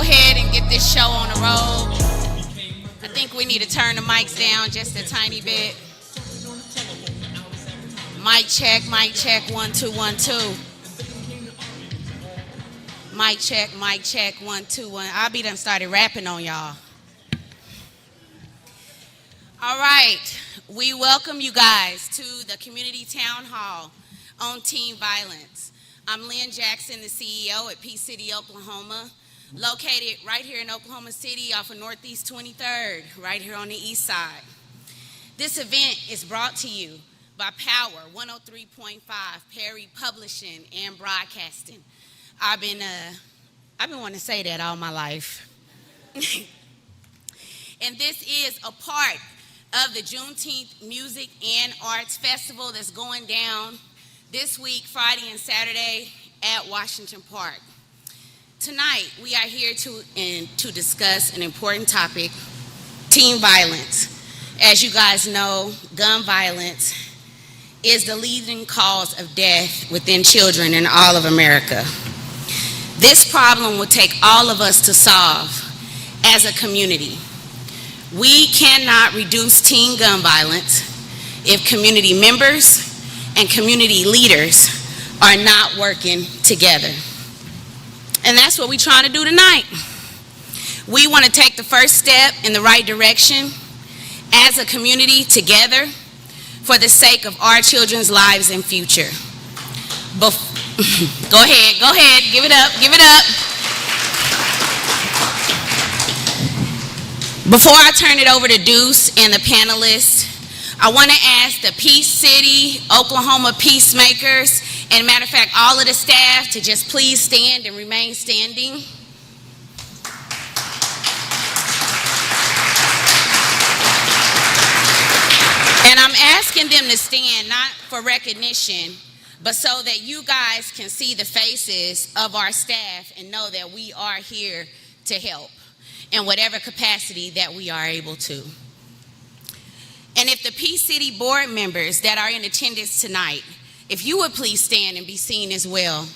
ahead and get this show on the road. I think we need to turn the mics down just a tiny bit. Mic check, 1 2 1 2. Mic check, 1 2 1. I'll be done started rapping on y'all. All right, we welcome you guys to the Community Town Hall on teen violence. I'm Lynn Jackson, the CEO at Peace City, Oklahoma, located right here in Oklahoma City off of Northeast 23rd, right here on the east side. This event is brought to you by Power 103.5, Perry Publishing and Broadcasting. I've been wanting to say that all my life. And this is a part of the Juneteenth Music and Arts Festival that's going down this week, Friday and Saturday at Washington Park. Tonight, we are here to discuss an important topic, teen violence. As you guys know, gun violence is the leading cause of death within children in all of America. This problem will take all of us to solve as a community. We cannot reduce teen gun violence if community members and community leaders are not working together. And that's what we're trying to do tonight. We want to take the first step in the right direction as a community together for the sake of our children's lives and future. Go ahead, give it up. Before I turn it over to Deuce and the panelists, I want to ask the Peace City, Oklahoma Peacemakers, and matter of fact, all of the staff to just please stand and remain standing. And I'm asking them to stand, not for recognition, but so that you guys can see the faces of our staff and know that we are here to help in whatever capacity that we are able to. And if the Peace City board members that are in attendance tonight, if you would please stand and be seen as well.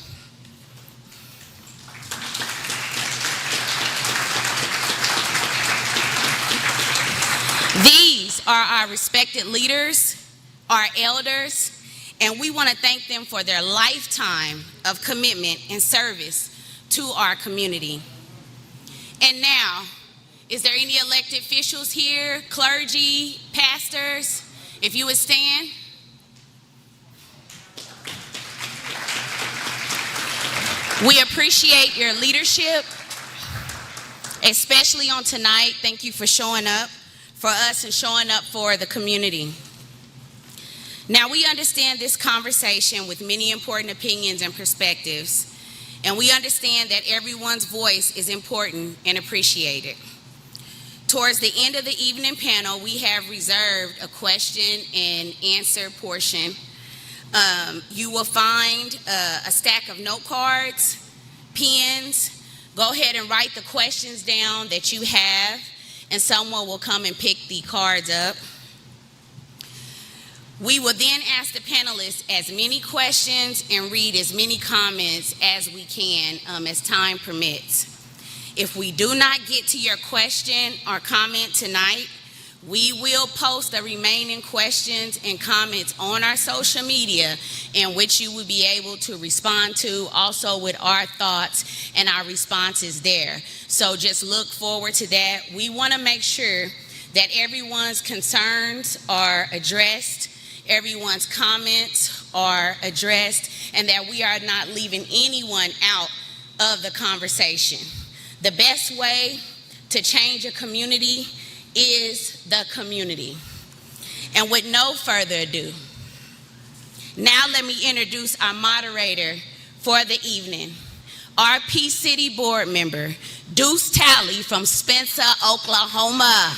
These are our respected leaders, our elders, and we want to thank them for their lifetime of commitment and service to our community. And now, is there any elected officials here, clergy, pastors? If you would stand. We appreciate your leadership, especially on tonight. Thank you for showing up for us and showing up for the community. Now, we understand this conversation with many important opinions and perspectives, and we understand that everyone's voice is important and appreciated. Towards the end of the evening panel, we have reserved a question and answer portion. You will find a stack of note cards, pens. Go ahead and write the questions down that you have, and someone will come and pick the cards up. We will then ask the panelists as many questions and read as many comments as we can as time permits. If we do not get to your question or comment tonight, we will post the remaining questions and comments on our social media in which you will be able to respond to, also with our thoughts and our responses there. So just look forward to that. We want to make sure that everyone's concerns are addressed, everyone's comments are addressed, and that we are not leaving anyone out of the conversation. The best way to change a community is the community. And with no further ado, now let me introduce our moderator for the evening, our Peace City board member, Deuce Talley from Spencer, Oklahoma.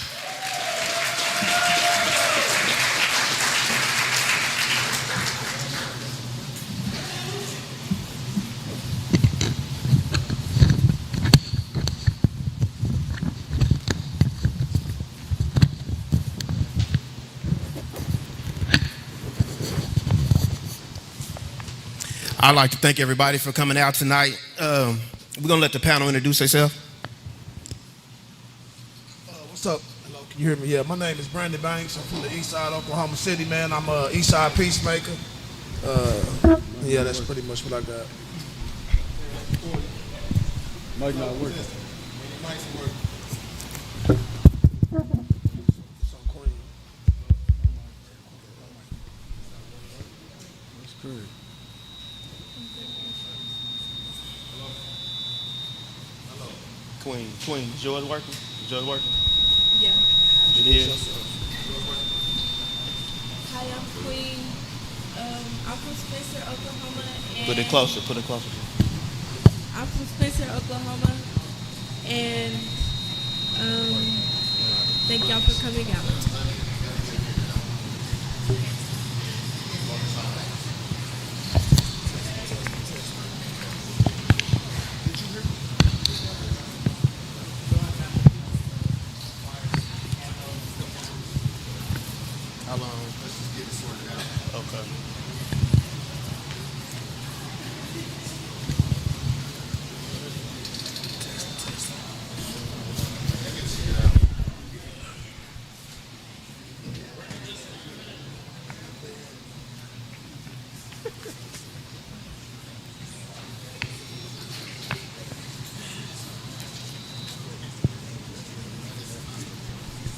I'd like to thank everybody for coming out tonight. We're going to let the panel introduce themselves. What's up? Hello, can you hear me? Yeah, my name is Brandon Banks. I'm from the east side, Oklahoma City, man. I'm a east side peacemaker. Yeah, that's pretty much what I got. Mic not working. Mic's working. It's on Queen. That's crazy. Queen, is yours working? Is yours working? Yeah. It is. Hi, I'm Queen. I'm from Spencer, Oklahoma. And Put it closer. I'm from Spencer, Oklahoma. And thank y'all for coming out. How long? Let's just get it sorted out. Okay.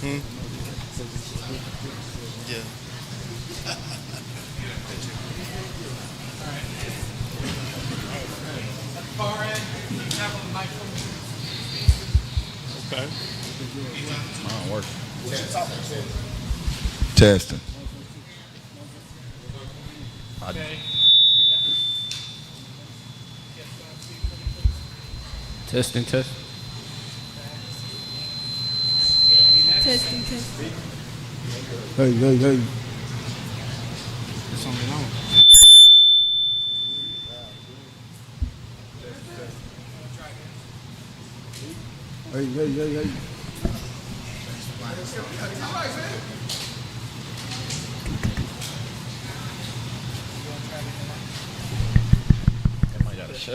Yeah. Okay. Mine working. Testing. Testing. Testing, testing. Hey. It's on the line.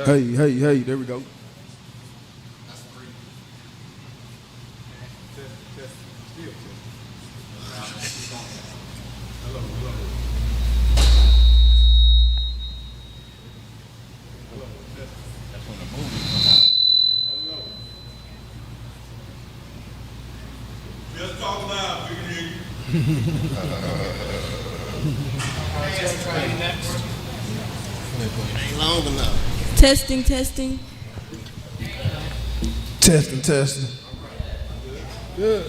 Hey. Hey, there we go. Just talk loud, we can hear you. Ain't long enough. Testing. Testing. Good.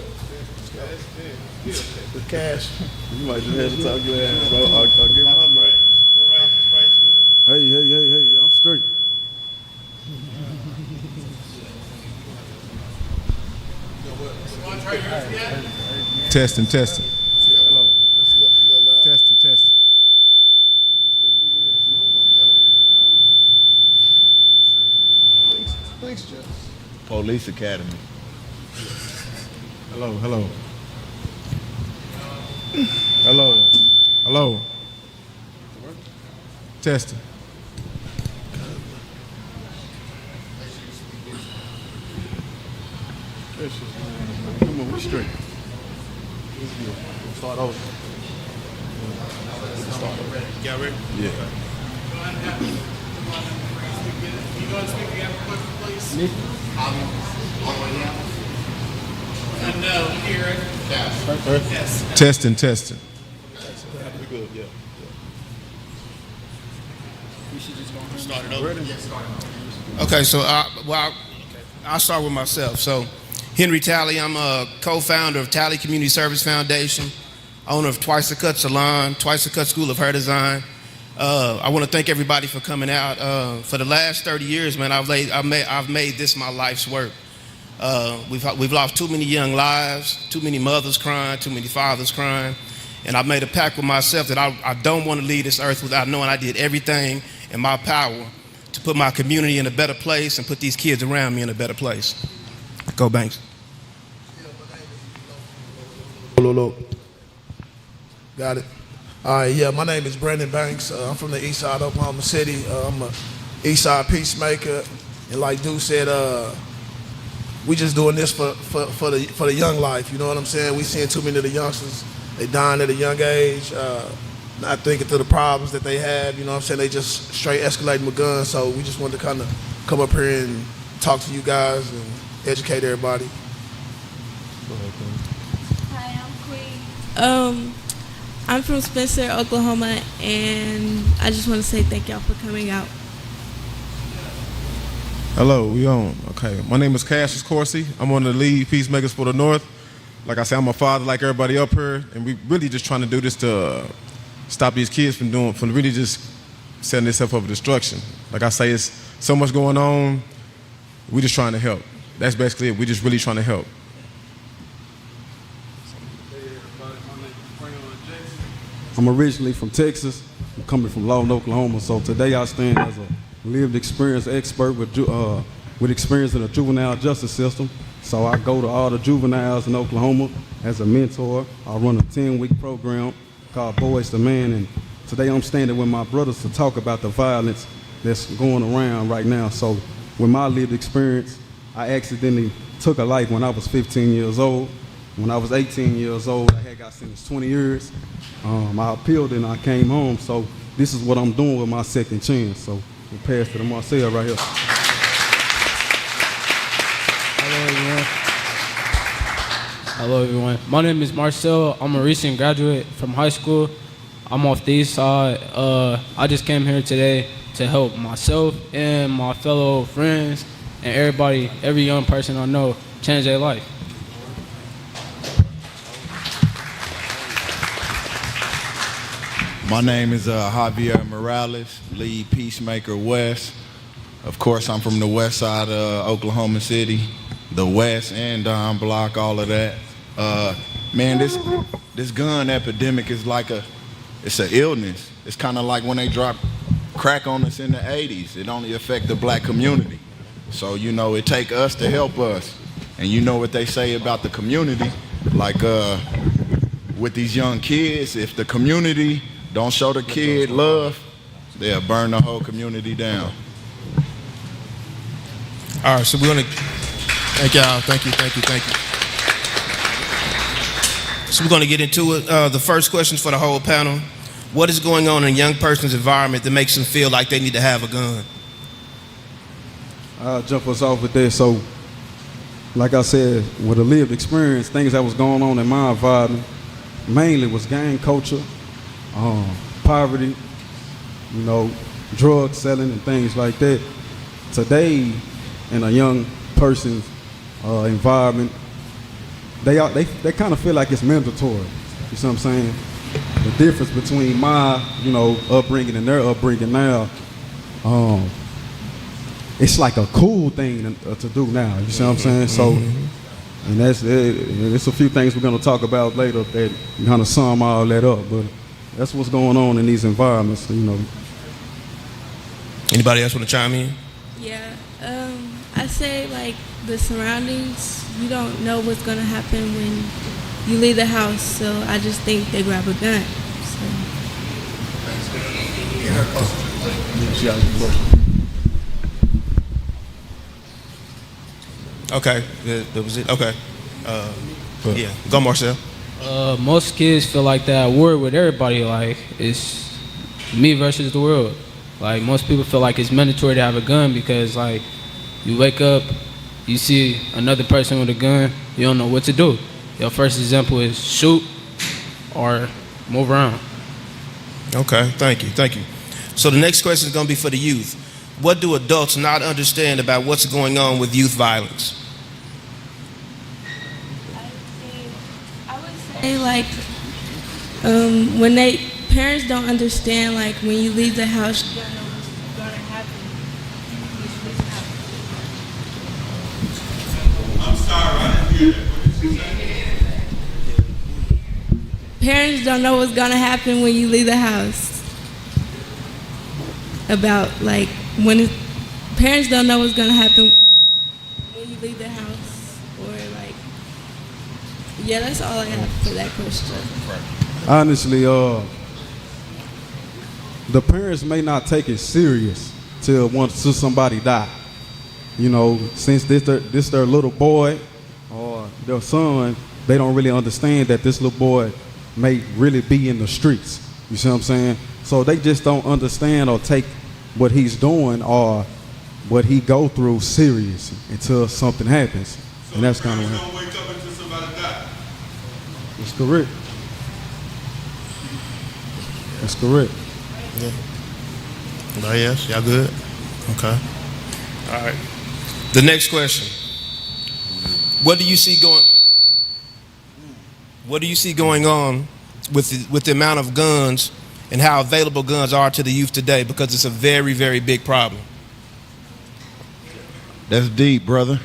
The cash. You might just have to talk your ass, bro. I'll give my mic. Hey, I'm straight. Testing. Hello. That's a little loud. Testing. Thanks, Jess. Police Academy. Hello. Testing. Come on, we straight. We'll start over. Y'all ready? Yeah. You go and speak again, please. No, here. Yes. Testing. We good, yeah. Start it over. Okay, so I'll start with myself. So, Henry Talley, I'm a co-founder of Talley Community Service Foundation, owner of Twice a Cut Salon, Twice a Cut School of Hair Design. I want to thank everybody for coming out. For the last 30 years, man, I've made this my life's work. We've lost too many young lives, too many mothers crying, too many fathers crying, and I've made a pact with myself that I don't want to leave this earth without knowing I did everything in my power to put my community in a better place and put these kids around me in a better place. Go Banks. Look. Got it. All right, yeah, my name is Brandon Banks. I'm from the east side of Oklahoma City. I'm a east side peacemaker. And like Dude said, we just doing this for the young life. You know what I'm saying? We seeing too many of the youngsters, they dying at a young age, not thinking through the problems that they have. You know what I'm saying? They just straight escalating with guns. So we just wanted to kind of come up here and talk to you guys and educate everybody. Hi, I'm Queen. I'm from Spencer, Oklahoma, and I just want to say thank y'all for coming out. Hello, we on. Okay, my name is Cassius Corsi. I'm one of the lead peacemakers for the North. Like I said, I'm a father like everybody up here, and we really just trying to do this to stop these kids from really just setting themselves up for destruction. Like I say, it's so much going on. We just trying to help. That's basically it. We just really trying to help. I'm originally from Texas. I'm coming from Lawton, Oklahoma. So today I stand as a lived experience expert with experience in the juvenile justice system. So I go to all the juveniles in Oklahoma as a mentor. I run a 10-week program called Boys to Man. And today I'm standing with my brothers to talk about the violence that's going around right now. So with my lived experience, I accidentally took a life when I was 15 years old. When I was 18 years old, I had got sentenced 20 years. I appealed and I came home. So this is what I'm doing with my second chance. So we'll pass to the Marcel right here. Hello everyone. My name is Marcel. I'm a recent graduate from high school. I'm off the east side. I just came here today to help myself and my fellow friends and everybody, every young person I know, change their life. My name is Javier Morales, lead peacemaker West. Of course, I'm from the west side of Oklahoma City, the West and Don Block, all of that. Man, this gun epidemic is like it's an illness. It's kind of like when they dropped crack on us in the 80s. It only affect the black community. So, you know, it take us to help us. And you know what they say about the community, like with these young kids, if the community don't show the kid love, they'll burn the whole community down. All right, so we're gonna thank y'all. Thank you. So we're gonna get into it. The first questions for the whole panel. What is going on in a young person's environment that makes them feel like they need to have a gun? I'll jump us off with that. So, like I said, with a lived experience, things that was going on in my environment mainly was gang culture, poverty, you know, drug selling and things like that. Today, in a young person's environment, they kind of feel like it's mandatory. You see what I'm saying? The difference between my, upbringing and their upbringing now, it's like a cool thing to do now. You see what I'm saying? So, and that's it's a few things we're gonna talk about later that kind of sum all that up. But that's what's going on in these environments. Anybody else want to chime in? Yeah, I say like the surroundings, you don't know what's gonna happen when you leave the house, so I just think they grab a gun. So. Okay, that was it. Okay, yeah, go Marcel. Most kids feel like that war with everybody, like it's me versus the world. Like most people feel like it's mandatory to have a gun because like you wake up, you see another person with a gun, you don't know what to do. Your first example is shoot or move around. Okay, thank you. So the next question is going to be for the youth. What do adults not understand about what's going on with youth violence? I would say like when parents don't understand, like when you leave the house, you don't know what's going to happen. I'm sorry, I didn't hear that. What did you say? Parents don't know what's going to happen when you leave the house. Parents don't know what's going to happen when you leave the house, or like, yeah, that's all I have for that question. Honestly, the parents may not take it serious till somebody die. you know, since this their little boy or their son, they don't really understand that this little boy may really be in the streets. You see what I'm saying? So they just don't understand or take what he's doing or what he go through serious until something happens. So and that's kind of don't wake up until somebody dies. That's correct. That's correct. Yeah. Anybody else? Y'all good? Okay. All right. The next question. What do you see going on with the amount of guns and how available guns are to the youth today? Because it's a very, very big problem. That's deep, brother.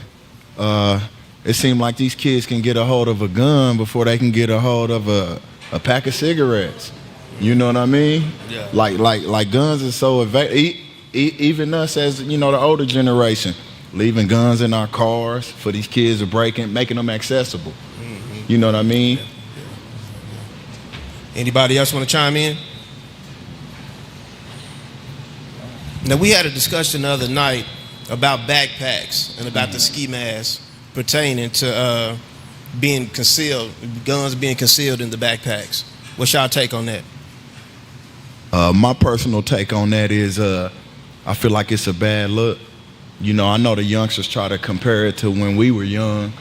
It seems like these kids can get a hold of a gun before they can get a hold of a pack of cigarettes. You know what I mean? Yeah. Like guns is so available. Even us as, you know, the older generation, leaving guns in our cars for these kids to break in, making them accessible. Mm-hmm. You know what I mean? Yeah. Anybody else want to chime in? Now, we had a discussion the other night about backpacks and about the ski masks pertaining to being concealed, guns being concealed in the backpacks. What's y'all take on that? My personal take on that is I feel like it's a bad look. You know, I know the youngsters try to compare it to when we were young,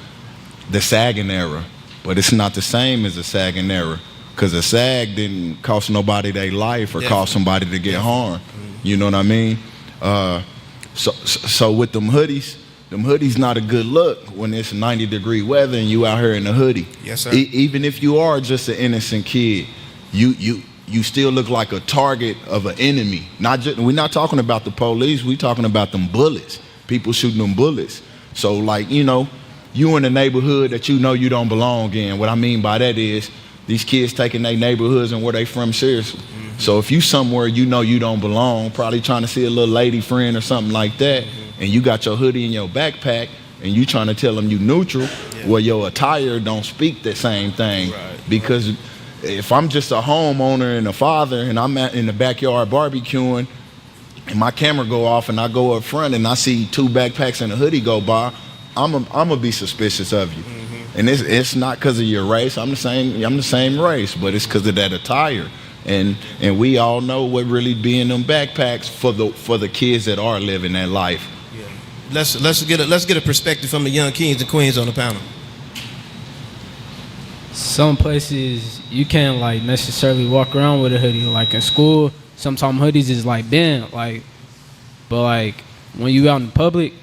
the sagging era, but it's not the same as the sagging era, because the sag didn't cost nobody their life or cause somebody to get harmed. You know what I mean? So with them hoodies not a good look when it's 90-degree weather and you out here in a hoodie. Yes, sir. Even if you are just an innocent kid, you still look like a target of an enemy. We're not talking about the police. We're talking about them bullets. People shooting them bullets. So, like, you know, you in a neighborhood that you know you don't belong in. What I mean by that is these kids taking their neighborhoods and where they from seriously. Mm-hmm. So if you somewhere you know you don't belong, probably trying to see a little lady friend or something like that, and you got your hoodie in your backpack and you trying to tell them you neutral, well, your attire don't speak the same thing. Right. Because if I'm just a homeowner and a father and I'm in the backyard barbecuing and my camera go off and I go up front and I see two backpacks and a hoodie go by, I'm gonna be suspicious of you. Mm-hmm. And it's not because of your race. I'm the same race, but it's because of that attire. And we all know what really be in them backpacks for the kids that are living that life. Yeah. Let's get a perspective from the young kings and queens on the panel. Some places you can't like necessarily walk around with a hoodie. Like in school, sometimes hoodies is like banned. But like when you out in public,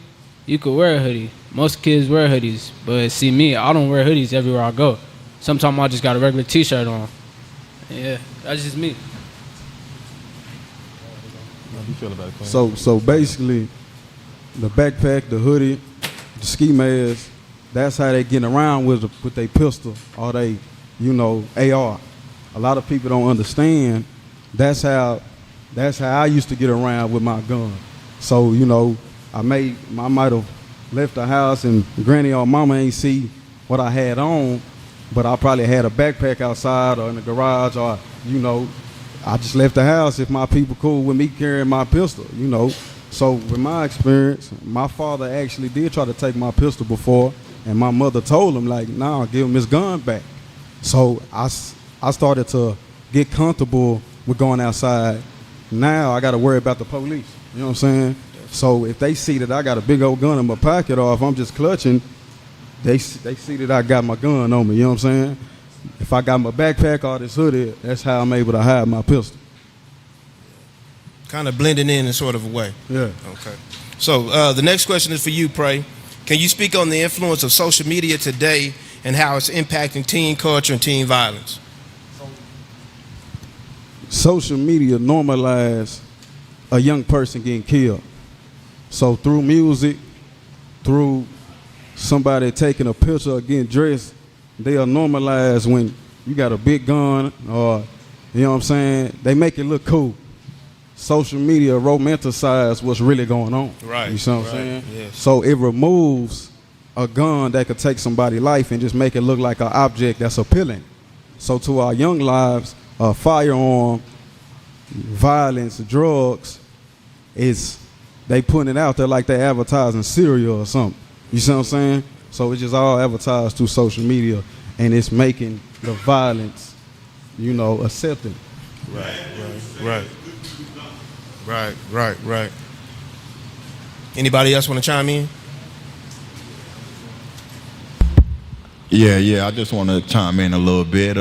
you could wear a hoodie. Most kids wear hoodies, but see me, I don't wear hoodies everywhere I go. Sometimes I just got a regular T-shirt on. Yeah, that's just me. So basically, the backpack, the hoodie, the ski mask, that's how they getting around with their pistol or they, you know, AR. A lot of people don't understand. That's how I used to get around with my gun. So, you know, I might have left the house and granny or mama ain't see what I had on, but I probably had a backpack outside or in the garage, or, you know, I just left the house if my people cool with me carrying my pistol, you know. So with my experience, my father actually did try to take my pistol before, and my mother told him, like, nah, give him his gun back. So I started to get comfortable with going outside. Now I got to worry about the police, you know what I'm saying? So if they see that I got a big old gun in my pocket, or if I'm just clutching, they see that I got my gun on me, you know what I'm saying? If I got my backpack or this hoodie, that's how I'm able to hide my pistol. Kind of blending in sort of a way. Yeah. Okay. So the next question is for you, Pray. Can you speak on the influence of social media today and how it's impacting teen culture and teen violence? Social media normalized a young person getting killed. So through music, through somebody taking a picture or getting dressed, they are normalized when you got a big gun or, you know what I'm saying, they make it look cool. Social media romanticize what's really going on. Right. You see what I'm saying? Yes. So it removes a gun that could take somebody's life and just make it look like an object that's appealing. So to our young lives, firearm, violence, drugs is they putting it out there like they advertising cereal or something. You see what I'm saying? So it's just all advertised through social media, and it's making the violence, you know, accepted. Right. Anybody else want to chime in? Yeah, I just want to chime in a little bit.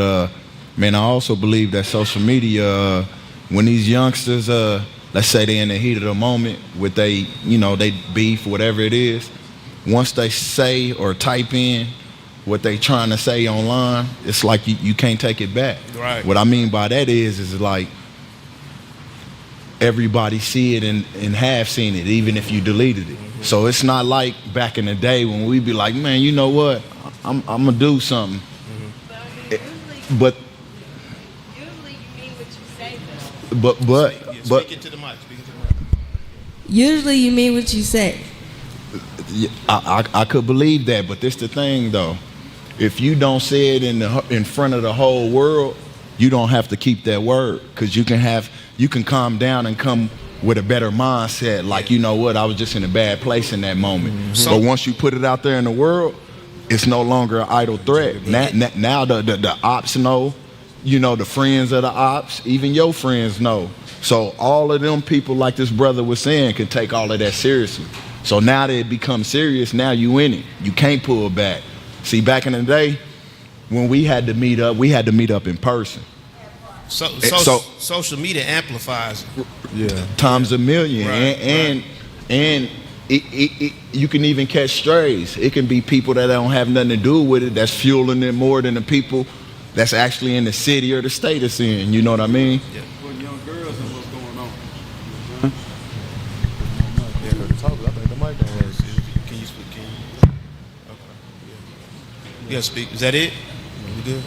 Man, I also believe that social media, when these youngsters, let's say they're in the heat of the moment with they beef, whatever it is, once they say or type in what they trying to say online, it's like you can't take it back. Right. What I mean by that is like everybody see it and have seen it, even if you deleted it. Mm-hmm. So it's not like back in the day when we be like, man, you know what? I'm gonna do something. Mm-hmm. But Usually you mean what you say, though. Speak into the mic. Usually you mean what you say. I could believe that, but this the thing though. If you don't say it in front of the whole world, you don't have to keep that word, because you can calm down and come with a better mindset. Like, you know what, I was just in a bad place in that moment. Mm-hmm. But once you put it out there in the world, it's no longer an idle threat. Now the ops know, you know, the friends of the ops, even your friends know. So all of them people, like this brother was saying, can take all of that seriously. So now that it becomes serious, now you in it. You can't pull back. See, back in the day, when we had to meet up in person. Social media amplifies it. Yeah. Times a million. Right, and it, you can even catch strays. It can be people that don't have nothing to do with it that's fueling it more than the people that's actually in the city or the state it's in. You know what I mean? Yeah. For young girls and what's going on. Can you speak? Okay. Yeah, speak. Is that it? We good?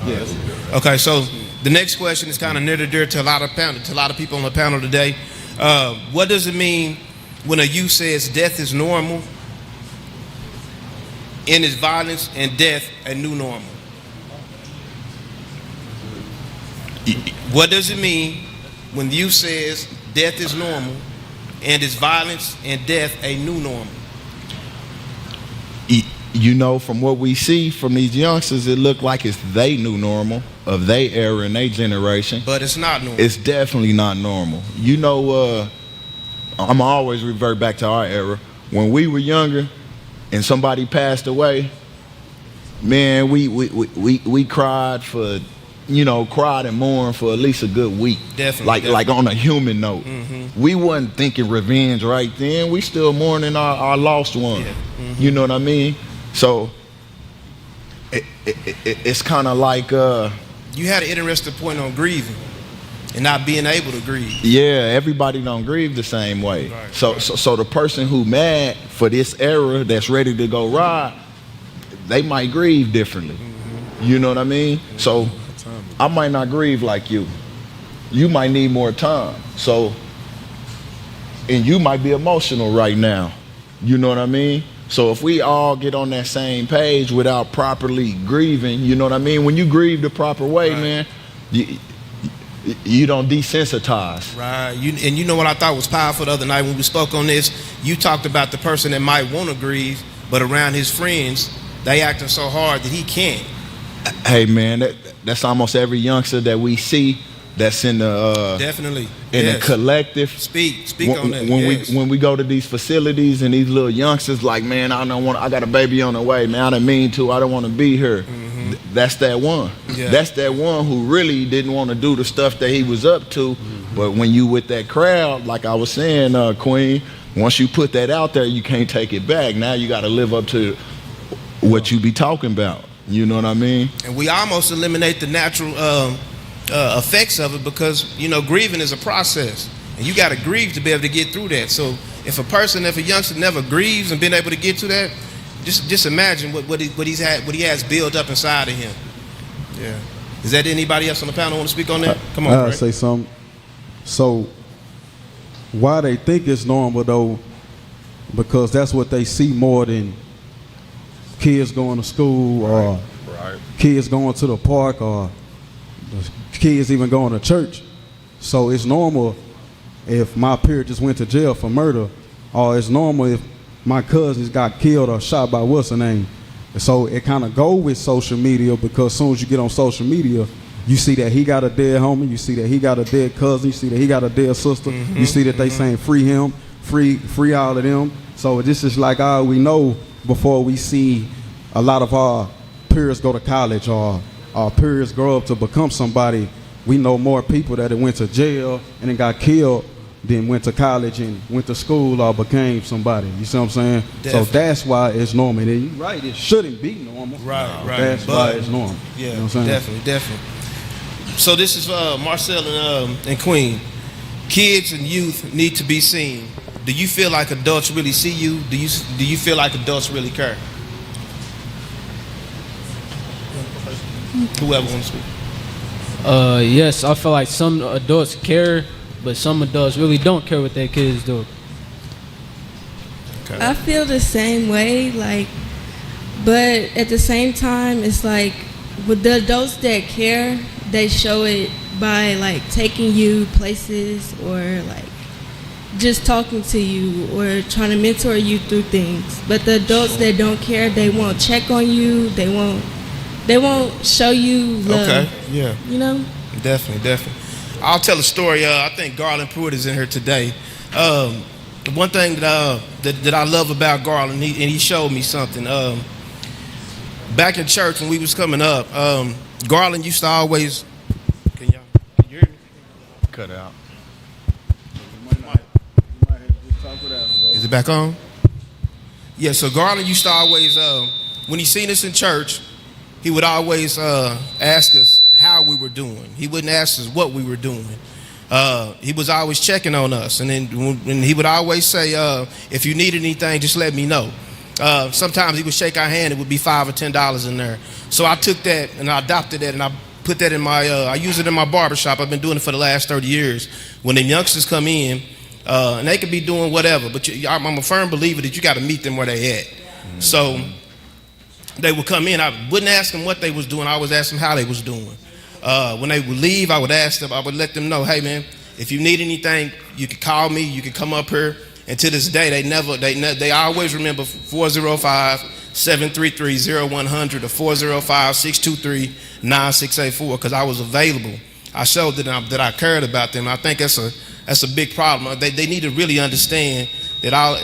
Yes. Okay, so the next question is kind of near to dear to a lot of people on the panel today. What does it mean when a youth says death is normal, and is violence and death a new normal? What does it mean when the youth says death is normal, and is violence and death a new normal? You know, from what we see from these youngsters, it look like it's they new normal of their era and their generation. But it's not normal. It's definitely not normal. You know, I'm always revert back to our era. When we were younger and somebody passed away, man, we cried for, cried and mourned for at least a good week. Definitely. Like on a human note. Mm-hmm. We wasn't thinking revenge right then. We still mourning our lost one. Yeah. Mm-hmm. You know what I mean? So it's kind of like you had an interesting point on grieving and not being able to grieve. Yeah, everybody don't grieve the same way. Right, So the person who mad for this era that's ready to go ride, they might grieve differently. Mm-hmm. You know what I mean? Mm-hmm. So I might not grieve like you. You might need more time. So, and you might be emotional right now. You know what I mean? So if we all get on that same page without properly grieving, you know what I mean? When you grieve the proper way, right, man, you don't desensitize. Right. You know what I thought was powerful the other night when we spoke on this? You talked about the person that might want to grieve, but around his friends, they acting so hard that he can't. Hey, man, that's almost every youngster that we see that's in the definitely in the collective. Speak on that. When we go to these facilities and these little youngsters like, man, I got a baby on the way, man, I didn't mean to, I don't want to be here. Mm-hmm. That's that one. Yeah. That's that one who really didn't want to do the stuff that he was up to. Mm-hmm. But when you with that crowd, like I was saying, Queen, once you put that out there, you can't take it back. Now you got to live up to what you be talking about. You know what I mean? And we almost eliminate the natural effects of it because, grieving is a process. And you got to grieve to be able to get through that. So if a youngster never grieves and been able to get to that, just imagine what he has built up inside of him. Yeah. Is that anybody else on the panel want to speak on that? Come on, I'll say something. So why they think it's normal though, because that's what they see more than kids going to school or kids going to the park or kids even going to church. So it's normal if my peer just went to jail for murder, or it's normal if my cousins got killed or shot by what's her name. So it kind of go with social media, because as soon as you get on social media, you see that he got a dead homie, you see that he got a dead cousin, you see that he got a dead sister, you see that they saying free him, free all of them. So this is like all we know before we see a lot of our peers go to college or our peers grow up to become somebody. We know more people that went to jail and then got killed than went to college and went to school or became somebody. You see what I'm saying? Definitely. So that's why it's normal. And you're right, it shouldn't be normal. Right. That's why it's normal. Yeah, you know what I'm saying? definitely. So this is Marcel and Queen. Kids and youth need to be seen. Do you feel like adults really see you? Do you feel like adults really care? Whoever wants to speak. Yes, I feel like some adults care, but some adults really don't care what their kids do. Okay. I feel the same way, like, but at the same time, it's like with the adults that care, they show it by like taking you places or like just talking to you or trying to mentor you through things. But the adults that don't care, they won't check on you. They won't show you love. Okay. Yeah. You know? Definitely. I'll tell a story. I think Garland Pruitt is in here today. One thing that I love about Garland, and he showed me something. Back in church when we was coming up, Garland used to always. Can you hear me? Cut out. Is it back on? Yeah. So Garland used to always, when he seen us in church, he would always ask us how we were doing. He wouldn't ask us what we were doing. He was always checking on us, and then when he would always say, "If you need anything, just let me know." Sometimes he would shake our hand; it would be $5 or $10 in there. So I took that and I adopted that, and I put that in my. I use it in my barbershop. I've been doing it for the last 30 years. When the youngsters come in, and they could be doing whatever, but I'm a firm believer that you got to meet them where they at. So they would come in. I wouldn't ask them what they was doing. I always ask them how they was doing. When they would leave, I would ask them. I would let them know, "Hey, man, if you need anything, you can call me. You can come up here." And to this day, they always remember 405-733-0100 or 405-623-9684 because I was available. I showed that I cared about them. I think that's a big problem. They need to really understand that all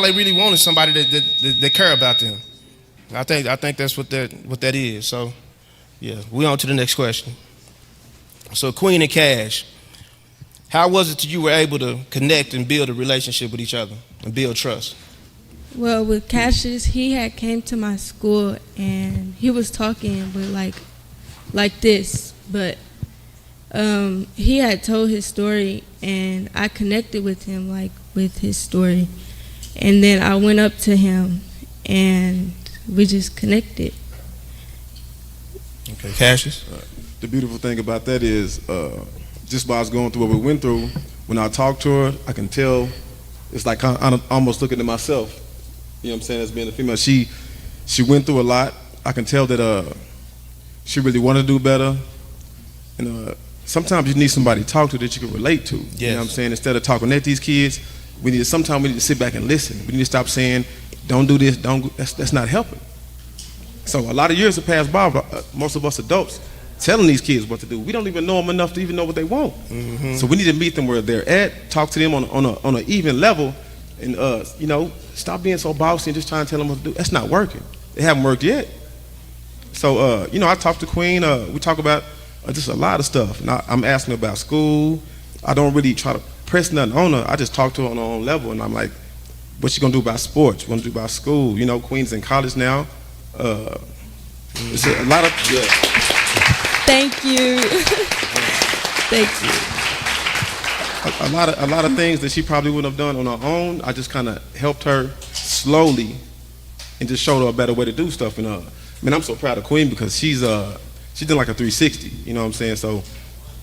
they really want is somebody that care about them. I think that's what that is. So, yeah, we on to the next question. So, Queen and Cash, how was it that you were able to connect and build a relationship with each other and build trust? Well, with Cassius, he had came to my school and he was talking with like this, but he had told his story and I connected with him like with his story, and then I went up to him and we just connected. Okay, Cassius. The beautiful thing about that is, just by us going through what we went through, when I talk to her, I can tell. It's like I'm almost looking at myself. You know what I'm saying? As being a female, she went through a lot. I can tell that she really wanted to do better. And sometimes you need somebody to talk to that you can relate to. Yes. You know what I'm saying? Instead of talking at these kids, sometimes we need to sit back and listen. We need to stop saying, "Don't do this, don't." That's not helping. So a lot of years have passed by. Most of us adults telling these kids what to do. We don't even know them enough to even know what they want. Mm-hmm. So we need to meet them where they're at, talk to them on an even level, and stop being so bossy and just trying to tell them what to do. That's not working. It haven't worked yet. So I talked to Queen. We talk about just a lot of stuff. And I'm asking her about school. I don't really try to press nothing on her. I just talk to her on her own level, and I'm like, "What you gonna do about sports? What you gonna do about school?" Queen's in college now. It's a lot of Thank you. Thank you. A lot of things that she probably wouldn't have done on her own. I just kind of helped her slowly and just showed her a better way to do stuff. And I'm so proud of Queen because she's done like a 360. You know what I'm saying? So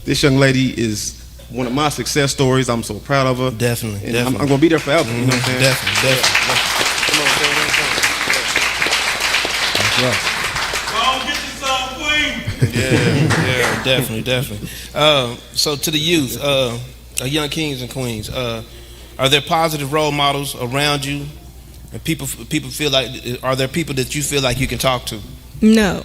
this young lady is one of my success stories. I'm so proud of her. Definitely. And I'm gonna be there forever. You know what I'm saying? Definitely. That's right. Yeah, definitely. So to the youth, young kings and queens. Are there positive role models around you? And people feel like, are there people that you feel like you can talk to? No,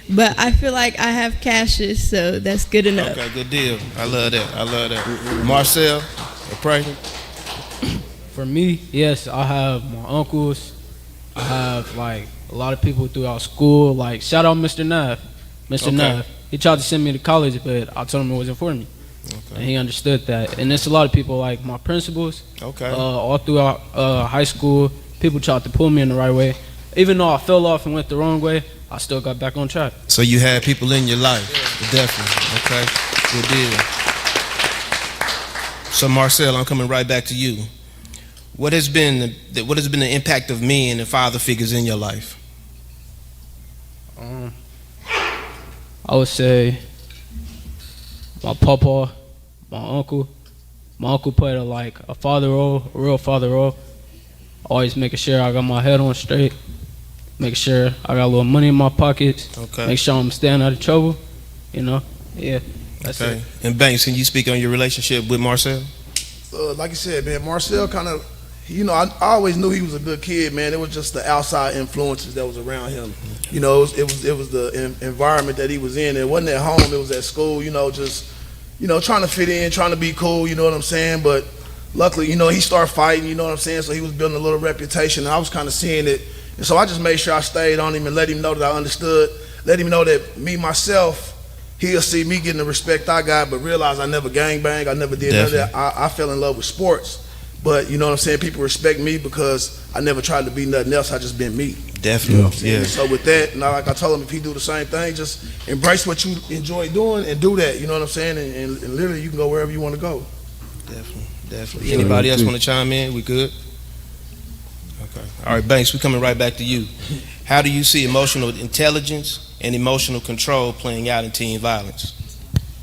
but I feel like I have Cassius, so that's good enough. Okay, good deal. I love that. Marcel, pray. For me, yes, I have my uncles. I have like a lot of people throughout school. Like shout out Mr. Neff. Mr. Neff. He tried to send me to college, but I told him it wasn't for me. And he understood that. And there's a lot of people like my principals. All throughout high school, people tried to pull me in the right way. Even though I fell off and went the wrong way, I still got back on track. So you had people in your life, definitely. Okay, good deal. So Marcel, I'm coming right back to you. What has been the impact of men and father figures in your life? I would say my papa, my uncle. My uncle played a father role, a real father role. Always making sure I got my head on straight, making sure I got a little money in my pockets, make sure I'm staying out of trouble, Yeah, that's it. And Banks, can you speak on your relationship with Marcel? Like you said, man, Marcel kind of, I always knew he was a good kid, man. It was just the outside influences that was around him. It was the environment that he was in. It wasn't at home, it was at school, just, trying to fit in, trying to be cool, you know what I'm saying? But luckily, he started fighting, you know what I'm saying? So he was building a little reputation, and I was kind of seeing it. And so I just made sure I stayed on him and let him know that I understood, let him know that me, myself, he'll see me getting the respect I got, but realize I never gangbang, I never did none of that. I fell in love with sports. But you know what I'm saying? People respect me because I never tried to be nothing else. I just been me. Definitely. Yeah. So with that, now like I told him, if he do the same thing, just embrace what you enjoy doing and do that. You know what I'm saying? And literally, you can go wherever you want to go. Definitely. Anybody else want to chime in? We good? Okay. All right, Banks, we're coming right back to you. How do you see emotional intelligence and emotional control playing out in teen violence?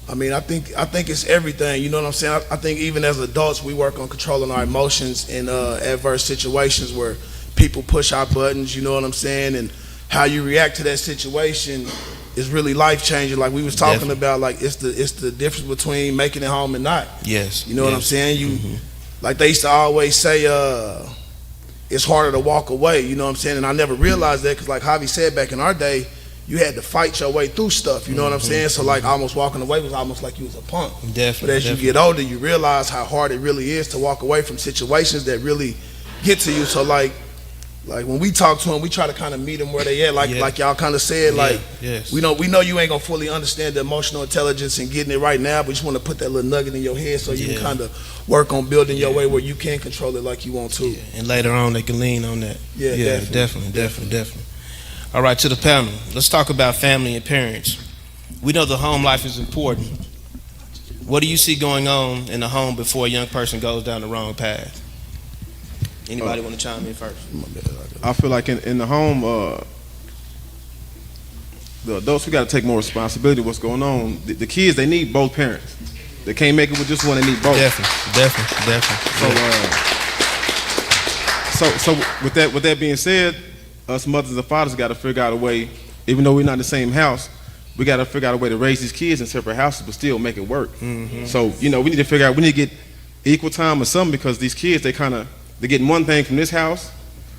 I mean, I think it's everything. You know what I'm saying? I think even as adults, we work on controlling our emotions in adverse situations where people push our buttons. You know what I'm saying? And how you react to that situation is really life changing. Like we was talking about, like it's the difference between making it home and not. Yes. You know what I'm saying? Like they used to always say, it's harder to walk away. You know what I'm saying? And I never realized that because, like Javi said, back in our day, you had to fight your way through stuff, you know what I'm saying? So like almost walking away was almost like you was a punk. But as you get older, you realize how hard it really is to walk away from situations that really get to you. So like when we talk to them, we try to kind of meet them where they at. Like y'all kind of said, we know you ain't gonna fully understand the emotional intelligence and getting it right now, but you just want to put that little nugget in your head so you can kind of work on building your way where you can control it like you want to. Yeah. And later on, they can lean on that. Yeah, definitely. All right, to the panel. Let's talk about family and parents. We know the home life is important. What do you see going on in the home before a young person goes down the wrong path? Anybody want to chime in first? I feel like in the home, the adults, we got to take more responsibility of what's going on. The kids, they need both parents. They can't make it with just one, they need both. Definitely. So with that being said, us mothers and fathers got to figure out a way, even though we're not in the same house, we got to figure out a way to raise these kids in separate houses but still make it work. So, we need to figure out, we need to get equal time or something because these kids, they're getting one thing from this house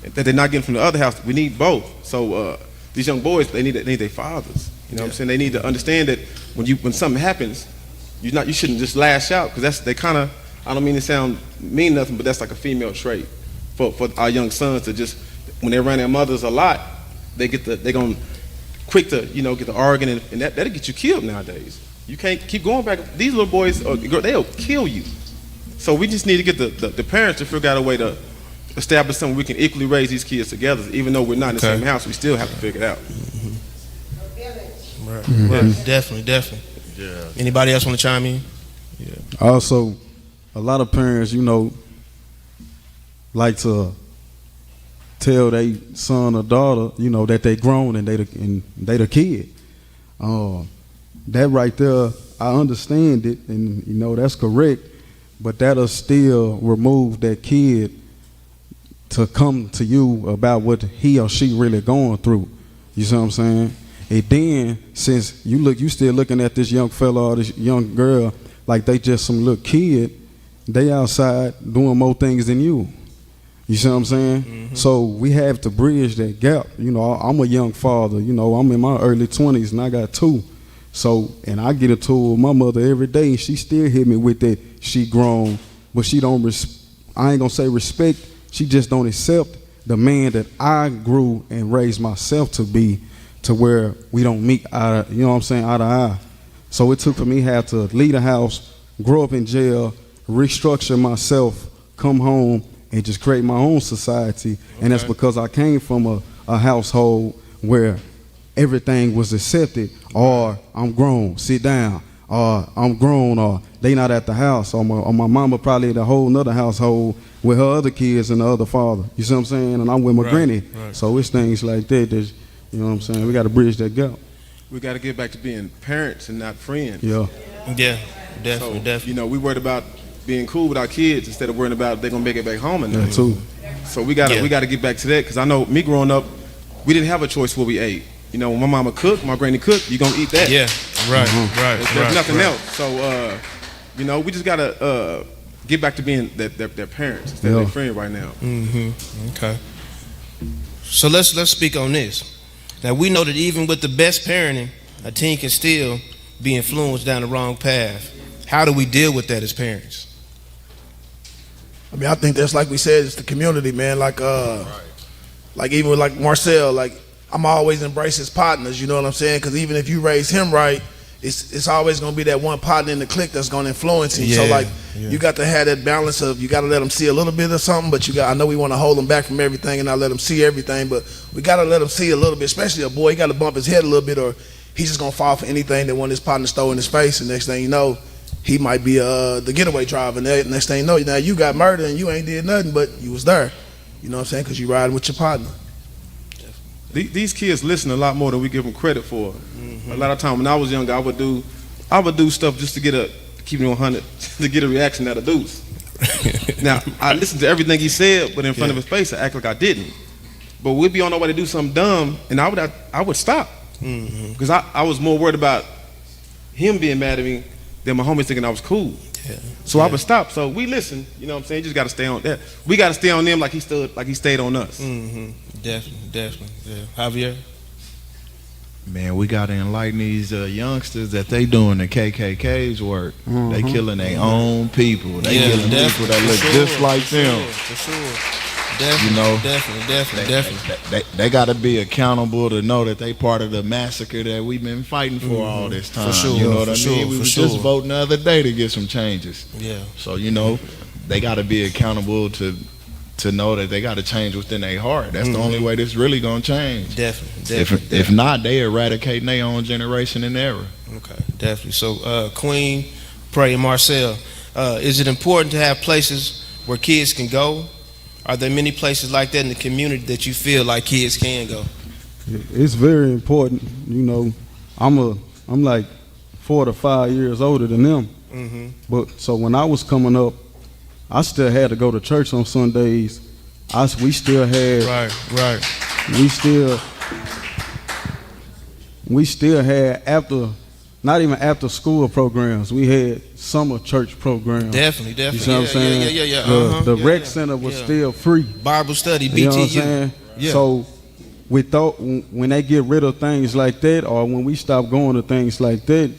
that they're not getting from the other house. We need both. So these young boys, they need their fathers. You know what I'm saying? They need to understand that when something happens, you shouldn't just lash out because I don't mean to sound mean nothing, but that's like a female trait for our young sons to just, when they're around their mothers a lot, they're gonna quick to get the arguing and that'll get you killed nowadays. You can't keep going back. These little boys, they'll kill you. So we just need to get the parents to figure out a way to establish something we can equally raise these kids together. Even though we're not in the same house, we still have to figure it out. Right. Definitely. Yeah. Anybody else want to chime in? Yeah. Also, a lot of parents, like to tell their son or daughter, that they grown and they the kid. That right there, I understand it, and that's correct. But that'll still remove that kid to come to you about what he or she really going through. You see what I'm saying? And then since you still looking at this young fella or this young girl like they just some little kid, they outside doing more things than you. You see what I'm saying? Mm-hmm. So we have to bridge that gap. You know, I'm a young father. You know, I'm in my early 20s and I got 2. So, and I get into it with my mother every day, and she still hit me with that. She grown, but she don't. I ain't gonna say respect. She just don't accept the man that I grew and raised myself to be, to where we don't meet eye to eye. So it took for me to have to leave the house, grow up in jail, restructure myself, come home, and just create my own society. Okay. And that's because I came from a household where everything was accepted, or I'm grown, sit down, or I'm grown, or they not at the house, or my mama probably at a whole nother household with her other kids and the other father. You see what I'm saying? And I'm with my granny. Right. So it's things like that you know what I'm saying? We got to bridge that gap. We got to get back to being parents and not friends. Yeah, definitely, definitely. You know, we worried about being cool with our kids instead of worrying about if they're gonna make it back home or not. Yeah, too. So we gotta get back to that, because I know me growing up, we didn't have a choice what we ate. You know, when my mama cooked, my granny cooked, you gonna eat that. Yeah, right, right. There's nothing else. So you know, we just gotta get back to being their parents instead of their friend right now. Mm-hmm. Okay. So let's speak on this. Now we know that even with the best parenting, a teen can still be influenced down the wrong path. How do we deal with that as parents? I mean, I think that's, like we said, it's the community, man. Like even with like Marcel, like I'm always embrace his partners. You know what I'm saying? Because even if you raise him right, it's always gonna be that one partner in the clique that's gonna influence him. So like you got to have that balance of, you got to let him see a little bit of something, but I know we want to hold him back from everything and not let him see everything, but we got to let him see a little bit. Especially a boy, he got to bump his head a little bit, or he's just gonna fall for anything that one of his partners throw in his face, and next thing you know, he might be the getaway driver. And next thing you know, now you got murdered and you ain't did nothing, but you was there. You know what I'm saying? Because you riding with your partner. These kids listen a lot more than we give them credit for. Mm-hmm. A lot of time when I was younger, I would do stuff just to keep it 100, to get a reaction out of Deuce. Now, I listened to everything he said, but in front of his face, I act like I didn't. But we'd be on our way to do something dumb, and I would stop. Because I was more worried about him being mad at me than my homies thinking I was cool. So I would stop. So we listen, you know what I'm saying? You just got to stay on that. We got to stay on them like he stayed on us. Definitely. Yeah. Javier? Man, we got to enlighten these youngsters that they doing the KKK's work. They killing their own people. They killing people that look just like them. For sure. Definitely, you know, definitely. They got to be accountable to know that they part of the massacre that we've been fighting for all this time. For sure, you know what I sure, mean? We was just voting the other day to get some changes. Yeah. So you know, they got to be accountable to know that they got to change within their heart. That's the only way this really gonna change. Definitely. If not, they eradicating their own generation in error. Okay, definitely. So, Queen, Pray, and Marcel, is it important to have places where kids can go? Are there many places like that in the community that you feel like kids can go? It's very important. You know, I'm like 4 to 5 years older than them. But so when I was coming up, I still had to go to church on Sundays. We still had right. We still had not even after school programs. We had summer church programs. Definitely. You see what I'm saying? Yeah. The rec center was still free. Bible study, BTU. You know what I'm saying? Yeah. So we thought when they get rid of things like that, or when we stop going to things like that,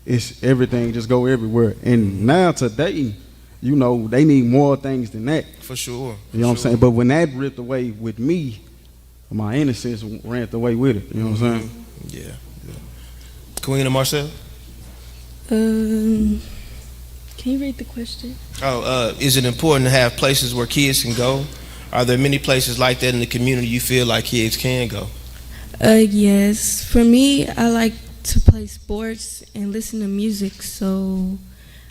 it's everything just go everywhere. And now today, you know, they need more things than that. For sure. You know what I'm saying? But when that ripped away with me, my innocence ran away with it. You know what I'm saying? Yeah. Queen and Marcel? Can you read the question? Is it important to have places where kids can go? Are there many places like that in the community you feel like kids can go? Yes. For me, I like to play sports and listen to music, so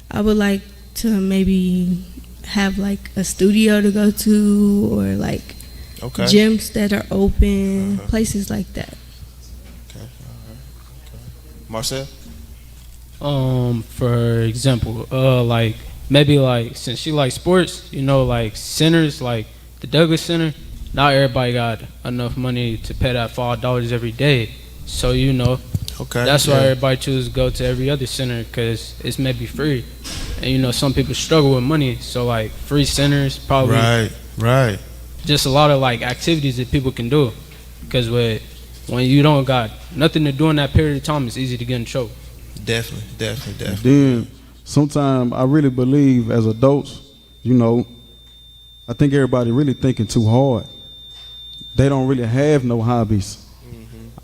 I would like to maybe have like a studio to go to, or like gyms that are open, places like that. Okay. Marcel? For example, like maybe like since she likes sports, you know, like centers like the Douglas Center, not everybody got enough money to pay that $5 every day. So you know, that's why everybody chooses to go to every other center, because it's maybe free. and you know some people struggle with money. So like free centers, probably Right. just a lot of like activities that people can do. Because when you don't got nothing to do in that period of time, it's easy to get in trouble. Definitely. Then sometimes I really believe as adults, you know, I think everybody really thinking too hard. They don't really have no hobbies.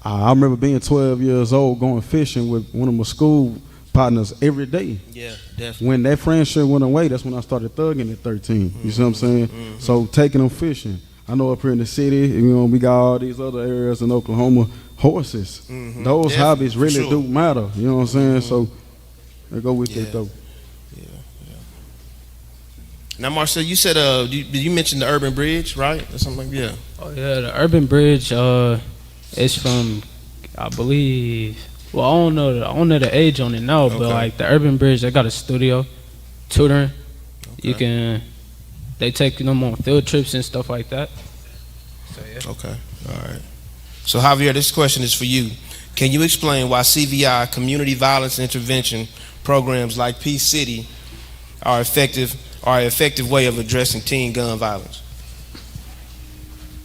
I remember being 12 years old going fishing with one of my school partners every day. Yeah, definitely. When that friendship went away, that's when I started thugging at 13. You see what I'm saying? So taking them fishing. I know up here in the city, you know, we got all these other areas in Oklahoma, horses. Those hobbies really do matter. You know what I'm saying? So they go with it though. Now, Marcel, you said you mentioned the Urban Bridge, right, or something like that? Oh yeah, the Urban Bridge is from, I believe. Well, I don't know the age on it now, but like the Urban Bridge, they got a studio, tutoring. They take them on field trips and stuff like that. So yeah. Okay, all right. So Javier, this question is for you. Can you explain why CVI, community violence intervention programs like Peace City, are an effective way of addressing teen gun violence?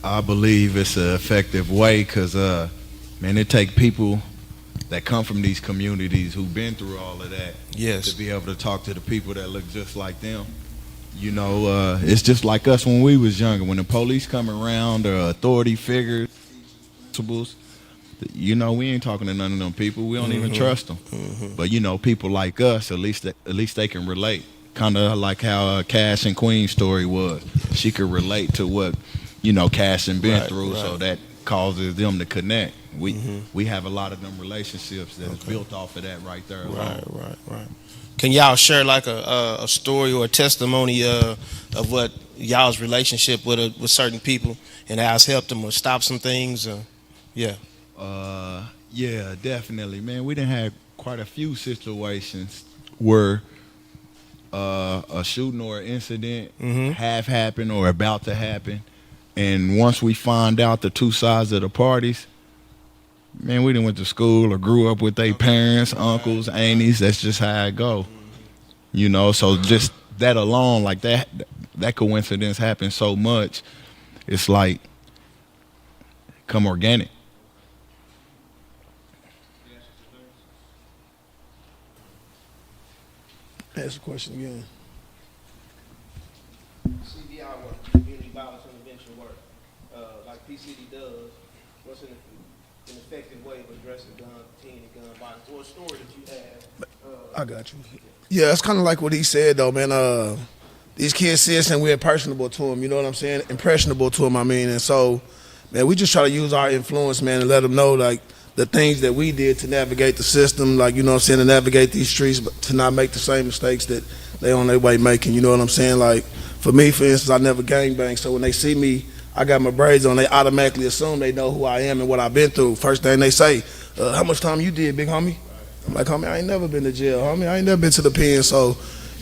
I believe it's an effective way because, man, it take people that come from these communities who've been through all of that to be able to talk to the people that look just like them. You know, it's just like us when we was younger. When the police come around or authority figures, principals, you know, we ain't talking to none of them people. We don't even trust them. But you know, people like us, at least they can relate. Kind of like how Cash and Queen's story was. She could relate to what, you know, Cash and been through, so that causes them to connect. We have a lot of them relationships that's built off of that right there alone. Right. Can y'all share like a story or a testimony of what y'all's relationship with certain people and how it's helped them or stopped some things? Yeah, definitely, man. We done had quite a few situations where a shooting or an incident have happened or about to happen, and once we find out the two sides of the parties, man, we done went to school or grew up with their parents, uncles, aunties. That's just how it go. You know, so just that alone, like that coincidence happens so much, it's like come organic. Ask the question again. CVI work, community violence intervention work, like PCD does. What's an effective way of addressing teen and gun violence? Or a story that you have? I got you. Yeah, it's kind of like what he said though, man. These kids see us and we're impressionable to them. You know what I'm saying? Impressionable to them, I mean. And so, man, we just try to use our influence, man, and let them know like the things that we did to navigate the system, like, you know what I'm saying, to navigate these streets, but to not make the same mistakes that they on their way making. You know what I'm saying? Like, for me, for instance, I never gangbang, so when they see me, I got my braids on, they automatically assume they know who I am and what I've been through. First thing they say, how much time you did, big homie? I'm like, homie, I ain't never been to jail, homie. I ain't never been to the pen. So,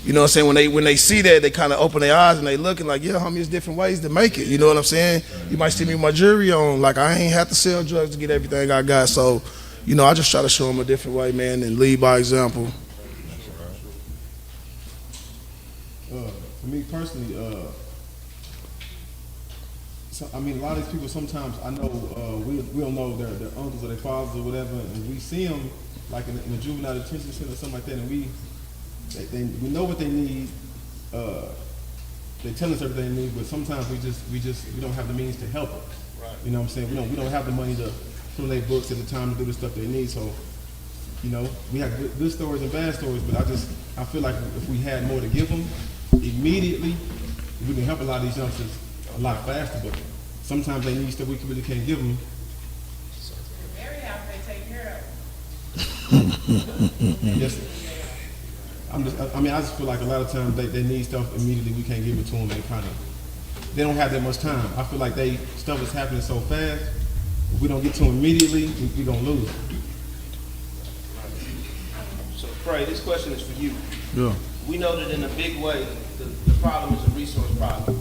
you know what I'm saying? When they see that, they kind of open their eyes and they looking like, yeah, homie, there's different ways to make it. You know what I'm saying? You might see me with my jewelry on. Like, I ain't have to sell drugs to get everything I got. So, you know, I just try to show them a different way, man, and lead by example. For me personally, I mean, a lot of these people sometimes I know we don't know their uncles or their fathers or whatever, and we see them like in the juvenile detention center or something like that, and we know what they need. They tell us everything they need, but sometimes we don't have the means to help them. Right. You know what I'm saying? We don't have the money to fill their books at the time to do the stuff they need. So, you know, we have good stories and bad stories, but I feel like if we had more to give them immediately, we can help a lot of these youngsters a lot faster. But sometimes they need stuff we really can't give them. Very happy they take care of. Yes. I just feel like a lot of times they need stuff immediately. We can't give it to them. They don't have that much time. I feel like stuff is happening so fast. If we don't get to them immediately, we're going to lose. So, Pray, this question is for you. Yeah. We know that in a big way, the problem is a resource problem.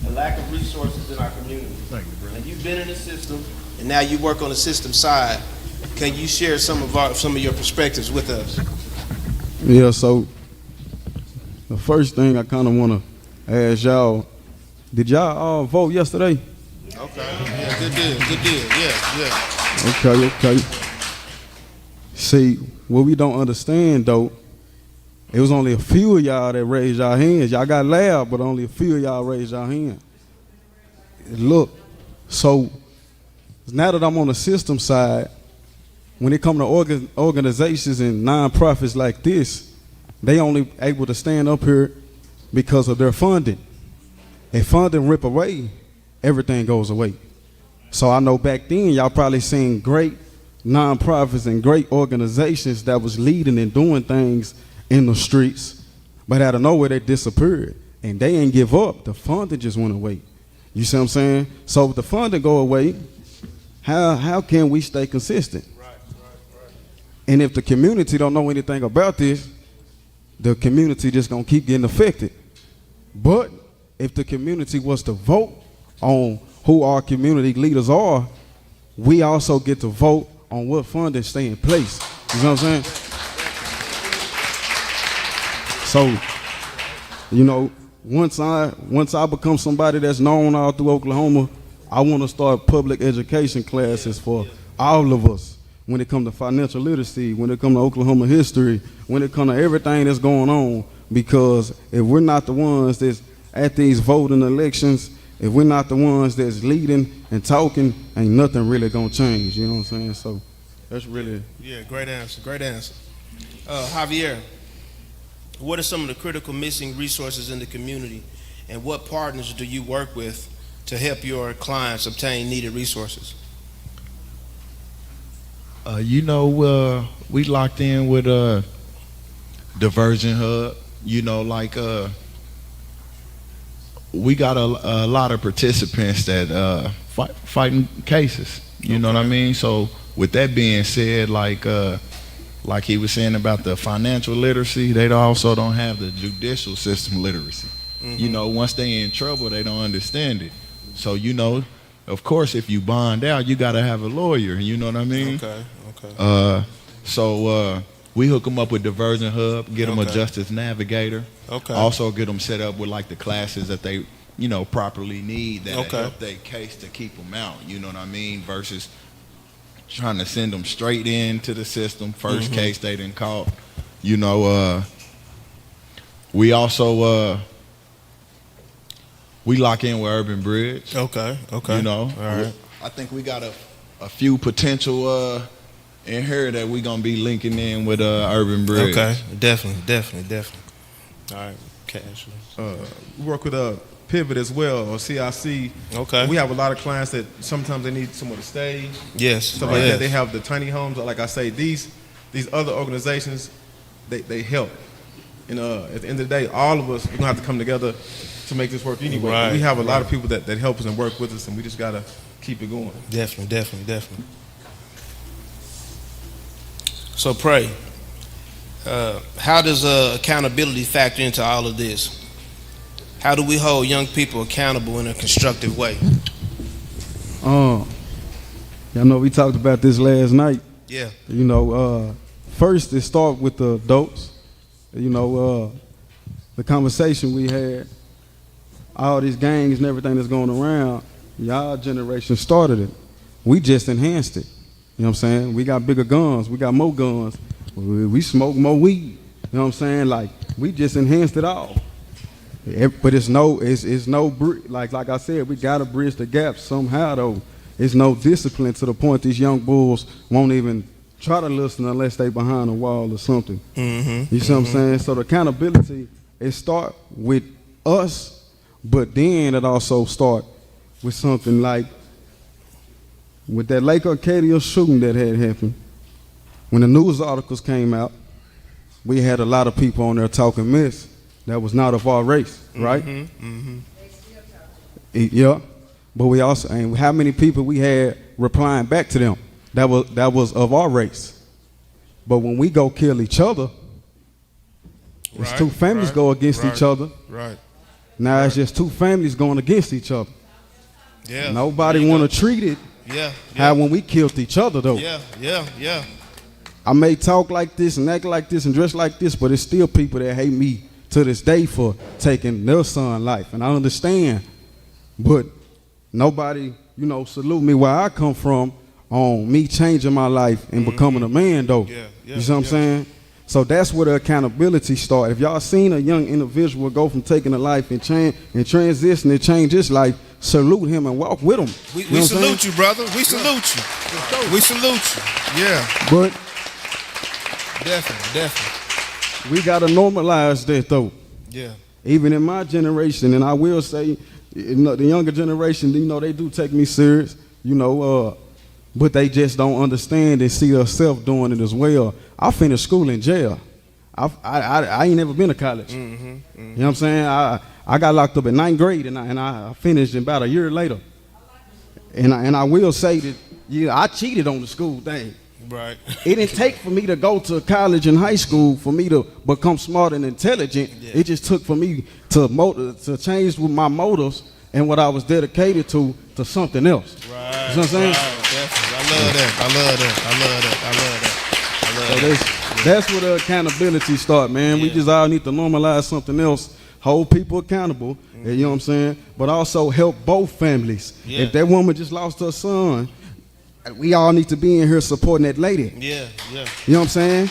A lack of resources in our community. Thank you, bro. And you've been in the system, and now you work on the system side. Can you share some of your perspectives with us? Yeah, so The first thing I kind of want to ask y'all, did y'all all vote yesterday? Okay. Yeah, good deal. Good deal. Yeah. Okay. See, what we don't understand, though, it was only a few of y'all that raised y'all hands. Y'all got loud, but only a few of y'all raised y'all hands. Look, so now that I'm on the system side, when it comes to organizations and nonprofits like this, they only able to stand up here because of their funding. If funding rip away, everything goes away. So I know back then y'all probably seen great nonprofits and great organizations that was leading and doing things in the streets, but out of nowhere they disappeared, and they ain't give up. The funding just went away. You see what I'm saying? So if the funding go away, how can we stay consistent? Right. And if the community don't know anything about this, the community just gonna keep getting affected. But if the community was to vote on who our community leaders are, we also get to vote on what funding stay in place. You know what I'm saying? So, you know, once I become somebody that's known all through Oklahoma, I want to start public education classes for all of us when it comes to financial literacy, when it comes to Oklahoma history, when it comes to everything that's going on. Because if we're not the ones that's at these voting elections, if we're not the ones that's leading and talking, ain't nothing really gonna change. You know what I'm saying? So that's really... Yeah, great answer. Javier, what are some of the critical missing resources in the community, and what partners do you work with to help your clients obtain needed resources? We locked in with Diversion Hub. We got a lot of participants that fighting cases. You know what I mean? So with that being said, like he was saying about the financial literacy, they also don't have the judicial system literacy. Mm-hmm. Once they in trouble, they don't understand it. So, of course, if you bond out, you got to have a lawyer. You know what I mean? Okay. So we hook them up with Diversion Hub, get them a justice navigator. Okay. Also get them set up with like the classes that they, properly need that help their case to keep them out. You know what I mean? Versus trying to send them straight into the system. First case they didn't caught. We also we lock in with Urban Bridge. Okay. All right. I think we got a few potential in here that we gonna be linking in with Urban Bridge. Okay, definitely. All right, Cash. We work with Pivot as well, or CIC. Okay. We have a lot of clients that sometimes they need somewhere to stay. Yes. Stuff like that. They have the tiny homes. Like I say, these other organizations, they help. And at the end of the day, all of us, we're gonna have to come together to make this work anyway. Right. We have a lot of people that help us and work with us, and we just gotta keep it going. Definitely. So pray. How does accountability factor into all of this? How do we hold young people accountable in a constructive way? Y'all know we talked about this last night. Yeah. First it start with the adults. The conversation we had, all these gangs and everything that's going around, y'all generation started it. We just enhanced it. You know what I'm saying? We got bigger guns. We got more guns. We smoke more weed. You know what I'm saying? Like, we just enhanced it all. But it's no, like I said, we got to bridge the gap somehow, though. It's no discipline to the point these young bulls won't even try to listen unless they behind a wall or something. Mm-hmm. You see what I'm saying? So the accountability, it start with us, but then it also start with something like with that Lake Arcadia shooting that had happened. When the news articles came out, we had a lot of people on there talking mess that was not of our race, right? Mm-hmm. Yeah, but we also, and how many people we had replying back to them that was of our race. But when we go kill each other, it's two families go against each other. Right. Now it's just two families going against each other. Yeah. Nobody want to treat it how when we killed each other, though. Yeah. I may talk like this and act like this and dress like this, but it's still people that hate me to this day for taking their son's life. And I understand, but nobody, salute me where I come from on me changing my life and becoming a man, though. You see what I'm saying? So that's where the accountability starts. If y'all seen a young individual go from taking a life and transition and change his life, salute him and walk with him. We salute you, brother. We salute you. We salute you. Yeah. But definitely. We gotta normalize that, though. Yeah. Even in my generation, and I will say, the younger generation, they do take me serious, but they just don't understand and see themselves doing it as well. I finished school in jail. I ain't never been to college. You know what I'm saying? I got locked up in 9th grade, and I finished about a year later. And I will say that, I cheated on the school thing. Right. It didn't take for me to go to college and high school for me to become smart and intelligent. Yeah. It just took for me to change with my motives and what I was dedicated to something else. Right. You know what I'm saying? Right. Definitely. I love that. So that's where the accountability start, man. Yeah. We just all need to normalize something else, hold people accountable, you know what I'm saying? But also help both families. Yeah. If that woman just lost her son, we all need to be in here supporting that lady. Yeah. You know what I'm saying?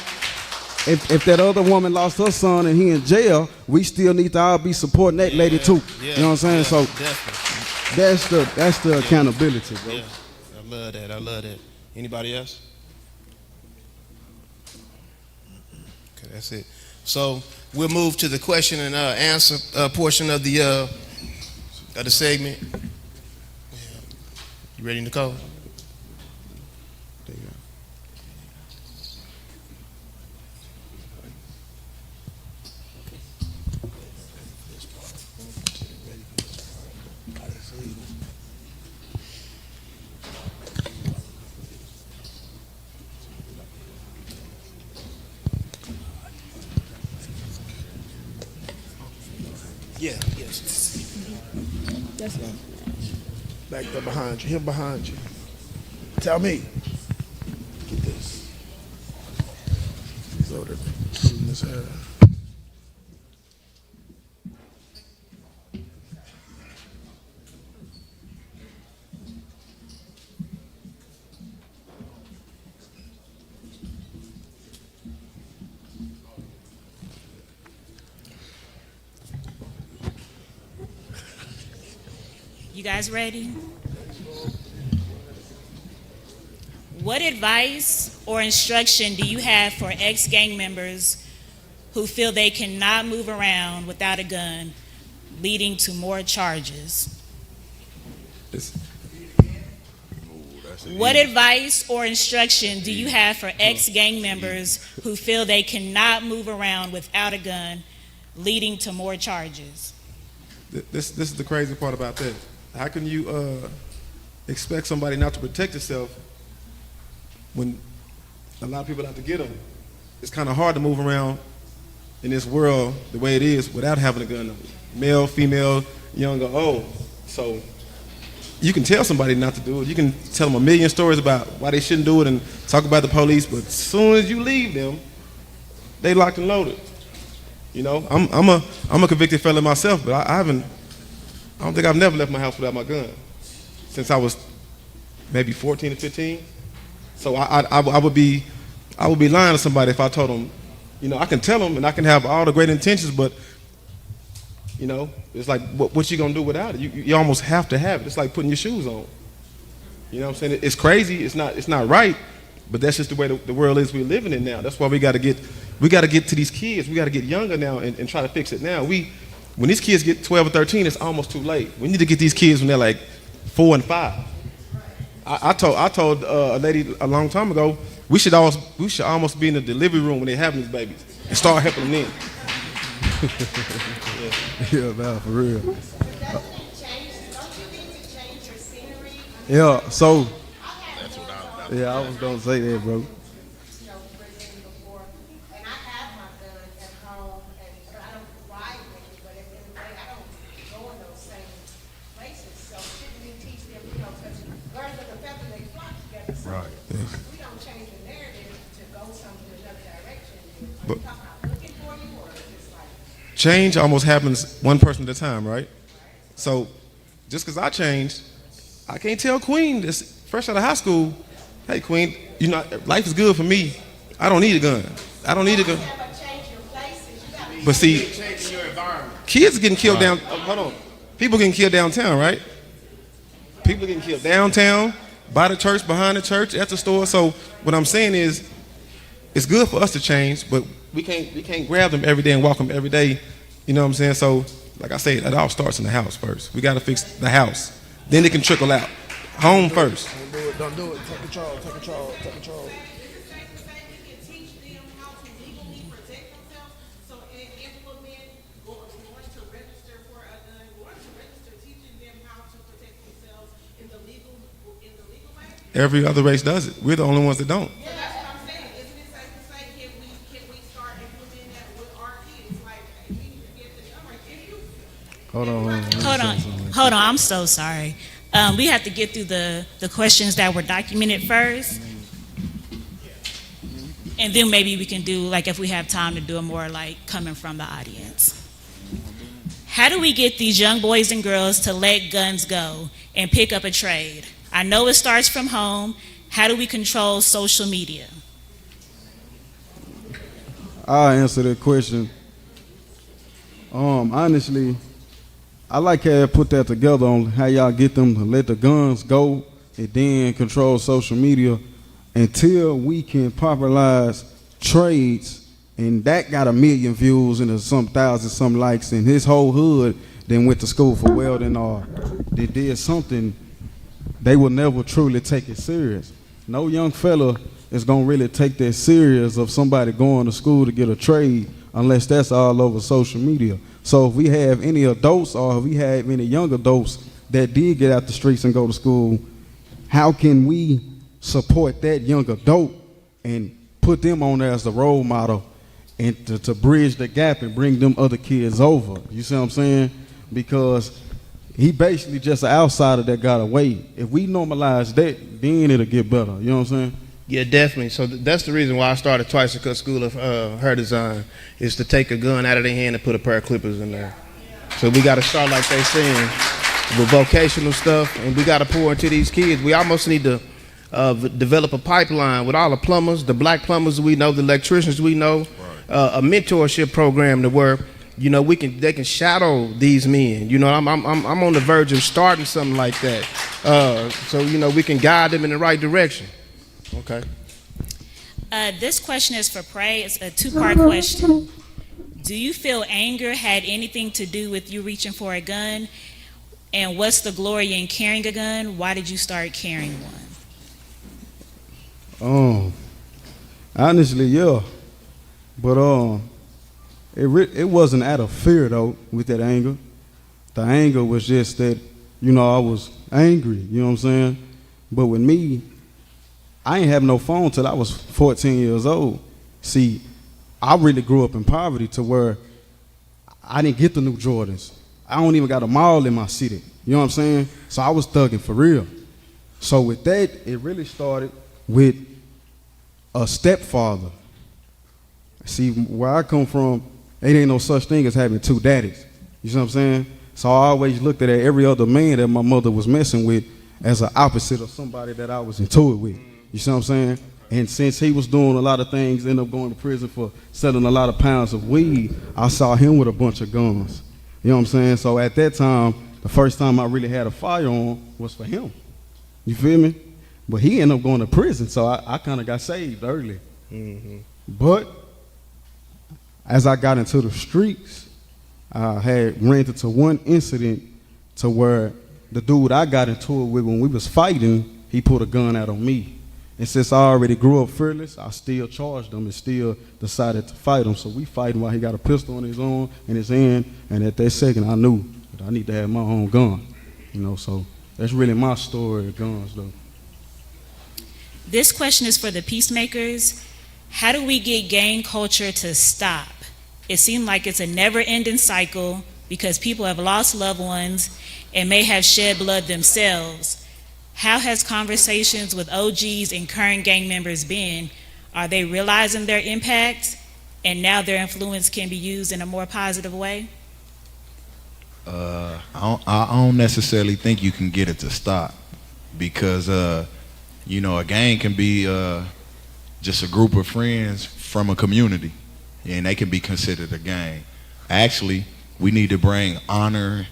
If that other woman lost her son and he in jail, we still need to all be supporting that lady too. Yeah. You know what I'm saying? So definitely. that's the accountability, bro. Yeah. I love that. Anybody else? Okay, that's it. So we'll move to the question and answer portion of the segment. You ready, Nicole? There you go. Yeah, yes. That's right. Back there behind you, him behind you. Tell me. Get this. He's over there pulling his hair. You guys ready? What advice or instruction do you have for ex-gang members who feel they cannot move around without a gun, leading to more charges? What advice or instruction do you have for ex-gang members who feel they cannot move around without a gun, leading to more charges? This is the crazy part about that. How can you expect somebody not to protect itself when a lot of people out to get them? It's kind of hard to move around in this world the way it is without having a gun. Male, female, young or old. So you can tell somebody not to do it. You can tell them a million stories about why they shouldn't do it and talk about the police, but as soon as you leave them, they locked and loaded. You know, I'm a convicted felon myself, but I don't think I've never left my house without my gun since I was maybe 14 or 15. So I would be lying to somebody if I told them, you know, I can tell them and I can have all the great intentions, but you know, it's like what you gonna do without it? You almost have to have it. It's like putting your shoes on. You know what I'm saying? It's crazy. It's not right, but that's just the way the world is we're living in now. That's why we got to get to these kids. We got to get younger now and try to fix it now. When these kids get 12 or 13, it's almost too late. We need to get these kids when they're like 4 and 5. I told a lady a long time ago, we should almost be in the delivery room when they're having these babies and start helping them then. Yeah, man, for real. Yeah, so. Yeah, I was gonna say that, bro. Right. We don't change the narrative to go some in another direction. But change almost happens one person at a time, right? So just because I changed, I can't tell Queen that's fresh out of high school, hey Queen, you know, life is good for me. I don't need a gun. I don't need a gun. But see, kids are getting killed down. Oh, hold on, people getting killed downtown, right? People getting killed downtown, by the church, behind the church, at the store. So what I'm saying is, it's good for us to change, but we can't grab them every day and walk them every day. You know what I'm saying? So, like I said, it all starts in the house first. We got to fix the house. Then it can trickle out. Home first. Don't do it. Take control. Every other race does it. We're the only ones that don't. Hold on. I'm so sorry. We have to get through the questions that were documented first. And then maybe we can do, like, if we have time to do a more, like, coming from the audience. How do we get these young boys and girls to let guns go and pick up a trade? I know it starts from home. How do we control social media? I'll answer that question. Honestly, I like how you put that together on how y'all get them to let the guns go and then control social media until we can popularize trades, and that got 1 million views and some thousand some likes, and his whole hood then went to school for welding or they did something. They will never truly take it serious. No young fella is gonna really take that serious of somebody going to school to get a trade unless that's all over social media. So if we have any adults or if we have any young adults that did get out the streets and go to school, how can we support that young adult and put them on there as the role model and to bridge the gap and bring them other kids over? You see what I'm saying? Because he basically just an outsider that got away. If we normalize that, then it'll get better. You know what I'm saying? Yeah, definitely. So that's the reason why I started Twice a Cut School of Hair Design, is to take a gun out of their hand and put a pair of clippers in there. So we got to start, like they saying, with vocational stuff, and we got to pour into these kids. We almost need to develop a pipeline with all the plumbers, the black plumbers we know, the electricians we know, a mentorship program to where, you know, they can shadow these men. You know, I'm on the verge of starting something like that. So, you know, we can guide them in the right direction. Okay. This question is for Prey. It's a two-part question. Do you feel anger had anything to do with you reaching for a gun? And what's the glory in carrying a gun? Why did you start carrying one? Honestly, yeah. But it wasn't out of fear though with that anger. The anger was just that, you know, I was angry, you know what I'm saying? But with me, I ain't have no phone till I was 14 years old. See, I really grew up in poverty to where I didn't get the new Jordans. I don't even got a mall in my city. You know what I'm saying? So I was thugging for real. So with that, it really started with a stepfather. See, where I come from, it ain't no such thing as having two daddies. You see what I'm saying? So I always looked at every other man that my mother was messing with as an opposite of somebody that I was into it with. You see what I'm saying? And since he was doing a lot of things, ended up going to prison for selling a lot of pounds of weed, I saw him with a bunch of guns. You know what I'm saying? So at that time, the first time I really had a firearm was for him. You feel me? But he ended up going to prison, so I kind of got saved early. Mm-hmm. But as I got into the streets, I had ran into one incident to where the dude I got into it with when we was fighting, he pulled a gun out on me. And since I already grew up fearless, I still charged him and still decided to fight him. So we fighting while he got a pistol in his arm, in his hand, and at that second I knew that I need to have my own gun. You know, so that's really my story of guns though. This question is for the peacemakers. How do we get gang culture to stop? It seems like it's a never-ending cycle because people have lost loved ones and may have shed blood themselves. How has conversations with OGs and current gang members been? Are they realizing their impact? and now their influence can be used in a more positive way? I don't necessarily think you can get it to stop because, you know, a gang can be just a group of friends from a community, and they can be considered a gang. Actually, we need to bring honor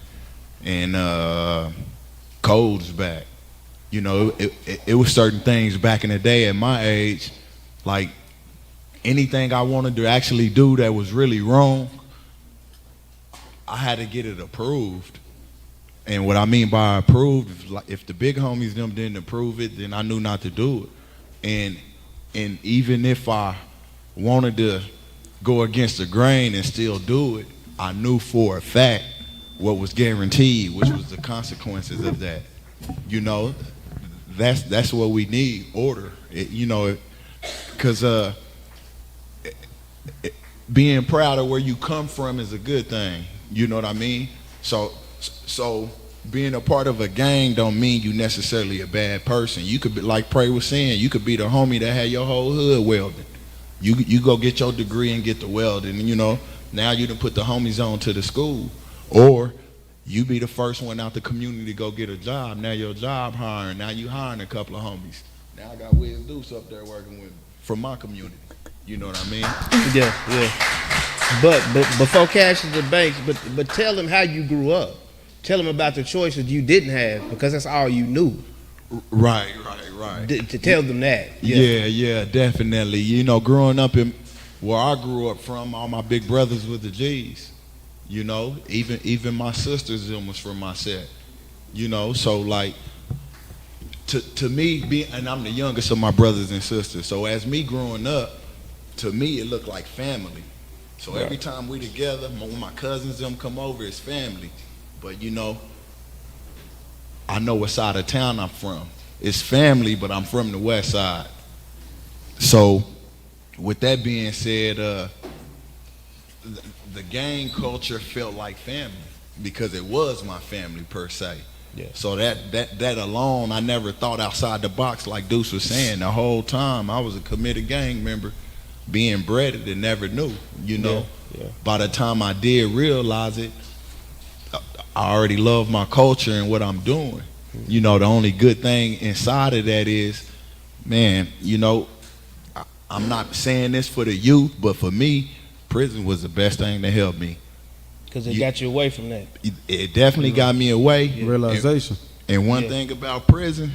and codes back. You know, it was certain things back in the day at my age, like anything I wanted to actually do that was really wrong, I had to get it approved. And what I mean by approved, if the big homies them didn't approve it, then I knew not to do it. And even if I wanted to go against the grain and still do it, I knew for a fact what was guaranteed, which was the consequences of that. You know, that's what we need, order. You know, because being proud of where you come from is a good thing. You know what I mean? So being a part of a gang don't mean you necessarily a bad person. You could be, like Prey was saying, you could be the homie that had your whole hood welding. You go get your degree and get the welding, and you know, now you done put the homies on to the school. Or you be the first one out the community to go get a job. Now your job hiring. Now you hiring a couple of homies. Now I got Wiz Deuce up there working with from my community. You know what I mean? Yeah. But before Cash the Banks, but tell them how you grew up. Tell them about the choices you didn't have, because that's all you knew. Right. To tell them that. Yeah, definitely. You know, growing up in where I grew up from, all my big brothers were the G's. You know, even my sisters them was from my set. You know, so like to me, and I'm the youngest of my brothers and sisters. So as me growing up, to me it looked like family. So every time we together, when my cousins them come over, it's family. But you know, I know what side of town I'm from. It's family, but I'm from the west side. So with that being said, the gang culture felt like family because it was my family per se. Yeah. So that alone, I never thought outside the box like Deuce was saying. The whole time I was a committed gang member, being bred and never knew. You know, by the time I did realize it, I already love my culture and what I'm doing. You know, the only good thing inside of that is, man, you know, I'm not saying this for the youth, but for me, prison was the best thing to help me. Because it got you away from that. It definitely got me away. Realization. And one thing about prison,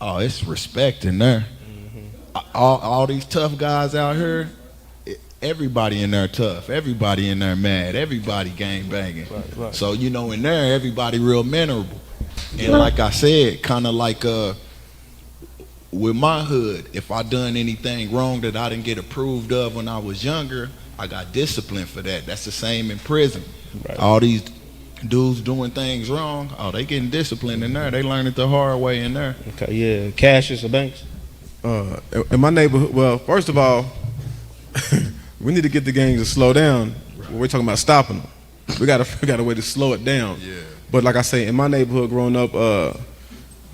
it's respect in there. All these tough guys out here, everybody in there tough. Everybody in there mad. Everybody gang banging. Right. So, you know, in there, everybody real mannerable. And like I said, kind of like with my hood, if I done anything wrong that I didn't get approved of when I was younger, I got disciplined for that. That's the same in prison. Right. All these dudes doing things wrong, they getting disciplined in there. They learn it the hard way in there. Okay, yeah. Cassius or Banks? In my neighborhood, well, first of all, we need to get the gangs to slow down. We're talking about stopping them. We got to figure out a way to slow it down. Yeah. But like I say, in my neighborhood growing up,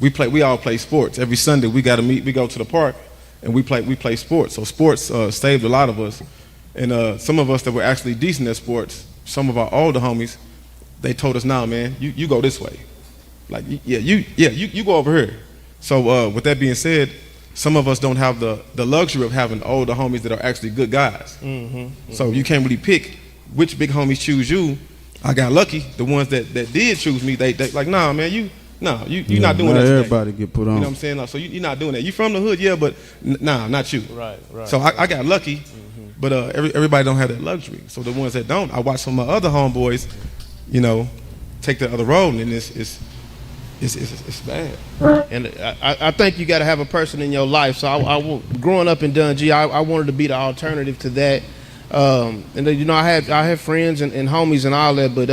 we all play sports. Every Sunday we got to meet. We go to the park and we play sports. So sports saved a lot of us. And some of us that were actually decent at sports, some of our older homies, they told us, "Nah, man, you go this way. Like, you go over here." So with that being said, some of us don't have the luxury of having older homies that are actually good guys. So you can't really pick which big homies choose you. I got lucky. The ones that did choose me, they like, "Nah, man, you're not doing that." Everybody get put on. You know what I'm saying? Like, so you're not doing that. You from the hood, yeah, but nah, not you. Right. So I got lucky, but everybody don't have that luxury. So the ones that don't, I watch some of my other homeboys, you know, take the other road, and it's bad. And I think you got to have a person in your life. So growing up in Dungee, I wanted to be the alternative to that. And you know, I have friends and homies and all that, but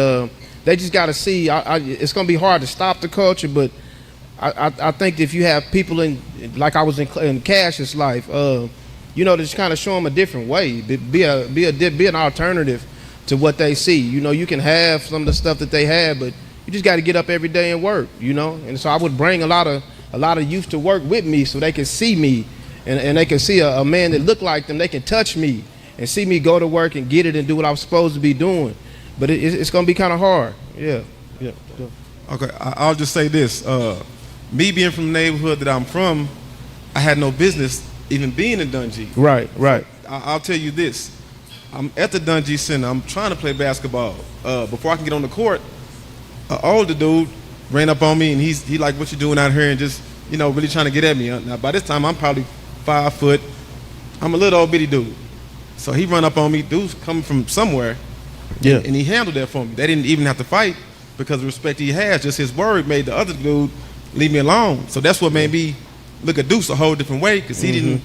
they just got to see. It's gonna be hard to stop the culture, but I think if you have people like I was in Cash's life, you know, just kind of show them a different way. Be an alternative to what they see. You know, you can have some of the stuff that they have, but you just got to get up every day and work. You know, and so I would bring a lot of youth to work with me so they can see me, and they can see a man that looked like them. They can touch me. and see me go to work and get it and do what I was supposed to be doing. But it's going to be kind of hard. Yeah. Okay, I'll just say this. Me being from the neighborhood that I'm from, I had no business even being in Dungey. Right. I'll tell you this. I'm at the Dungey Center. I'm trying to play basketball. Before I can get on the court, an older dude ran up on me, and he like, what you doing out here? And just, really trying to get at me. Now, by this time, I'm probably 5 foot. I'm a little old bitty dude. So he run up on me. Dude's coming from somewhere. Yeah. And he handled that for me. They didn't even have to fight because of the respect he has. Just his word made the other dude leave me alone. So that's what made me look at Deuce a whole different way, because he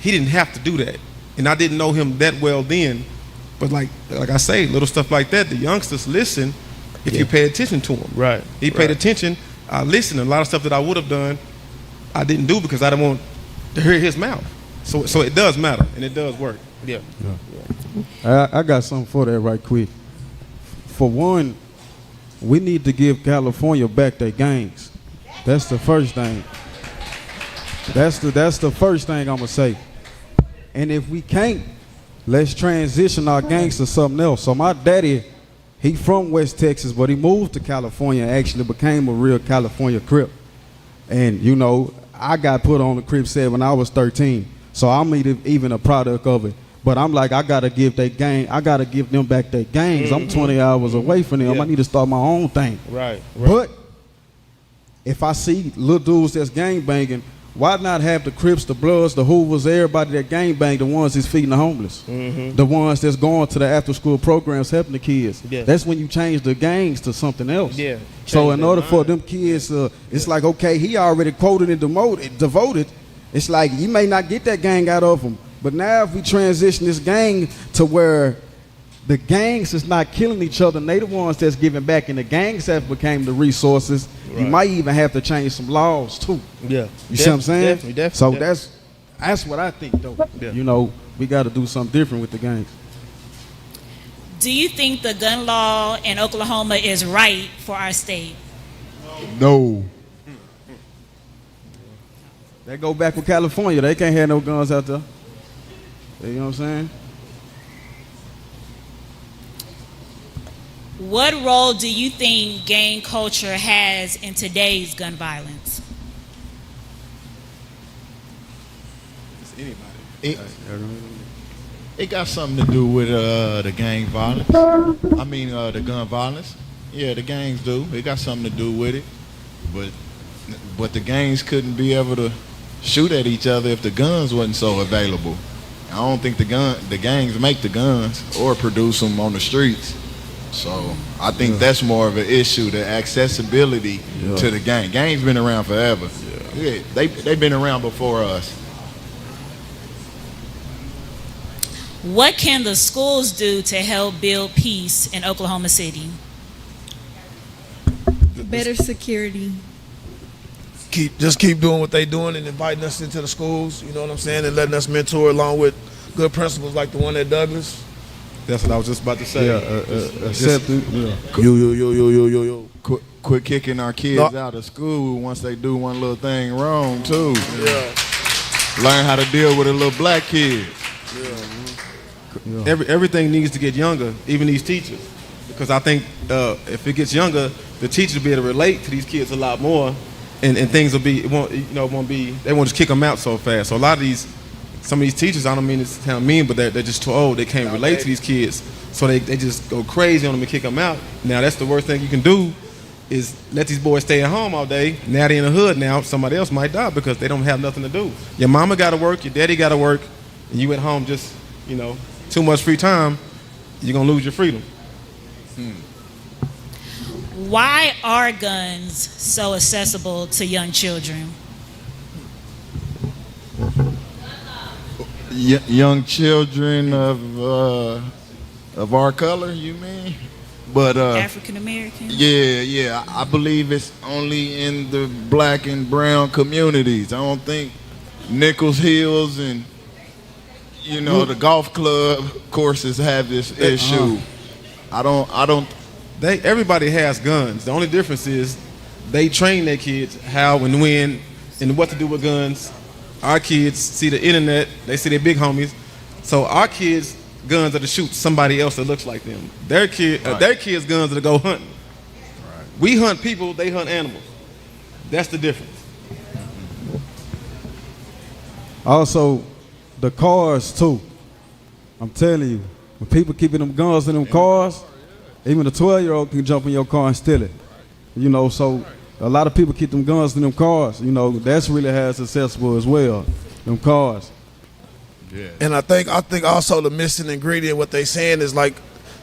didn't have to do that. And I didn't know him that well then. But like I say, little stuff like that, the youngsters listen if you pay attention to him. Right. He paid attention. I listened. A lot of stuff that I would have done, I didn't do because I didn't want to hear his mouth. So it does matter, and it does work. Yeah. I got something for that right quick. For one, we need to give California back their gangs. That's the first thing. That's the first thing I'm gonna say. And if we can't, let's transition our gangs to something else. So my daddy, he from West Texas, but he moved to California and actually became a real California Crip. And I got put on the Crip set when I was 13. So I'm even a product of it. But I'm like, I gotta give them back their gangs. I'm 20 hours away from them. I need to start my own thing. Right. But if I see little dudes that's gang banging, why not have the Crips, the Bloods, the Hoovers, everybody that gang bang, the ones that's feeding the homeless, the ones that's going to the after school programs helping the kids. Yeah. That's when you change the gangs to something else. Yeah. So in order for them kids, it's like, okay, he already quoted and devoted. It's like you may not get that gang out of them. But now if we transition this gang to where the gangs is not killing each other, and they the ones that's giving back, and the gangs have became the resources, you might even have to change some laws too. Yeah. You see what I'm saying? Definitely. So that's what I think though. Yeah. We got to do something different with the gangs. Do you think the gun law in Oklahoma is right for our state? No. They go back with California. They can't have no guns out there. You know what I'm saying? What role do you think gang culture has in today's gun violence? It got something to do with the gang violence. The gun violence. Yeah, the gangs do. It got something to do with it. But the gangs couldn't be able to shoot at each other if the guns wasn't so available. I don't think the gangs make the guns or produce them on the streets. So I think that's more of an issue, the accessibility to the gang. Gangs been around forever. Yeah, they've been around before us. What can the schools do to help build peace in Oklahoma City? Better security. Keep doing what they doing and inviting us into the schools, you know what I'm saying, and letting us mentor along with good principles like the one at Douglas. That's what I was just about to say. Accepted. Yo. Quit kicking our kids out of school once they do one little thing wrong too. Yeah. Learn how to deal with a little black kid. Everything needs to get younger, even these teachers, because I think if it gets younger, the teachers will be able to relate to these kids a lot more, and things will be they won't just kick them out so fast. So some of these teachers, I don't mean to sound mean, but they're just too old. They can't relate to these kids, so they just go crazy on them and kick them out. Now that's the worst thing you can do, is let these boys stay at home all day. Now they're in the hood. Now somebody else might die because they don't have nothing to do. Your mama got to work, your daddy got to work, and you at home just too much free time. You're gonna lose your freedom. Why are guns so accessible to young children? Young children of our color, you mean? But African American? Yeah. I believe it's only in the black and brown communities. I don't think Nichols Hills and the golf club courses have this issue. I don't. Everybody has guns. The only difference is they train their kids how and when and what to do with guns. Our kids see the internet, they see their big homies. So our kids guns are to shoot somebody else that looks like them. Their kids' guns are to go hunting. Right. We hunt people, they hunt animals. That's the difference. Also, the cars too. I'm telling you, when people keeping them guns in them cars, even a 12-year-old can jump in your car and steal it. You know, so a lot of people keep them guns in them cars. You know, that's really how it's accessible as well. Them cars. Yeah. And I think also the missing ingredient, what they saying is like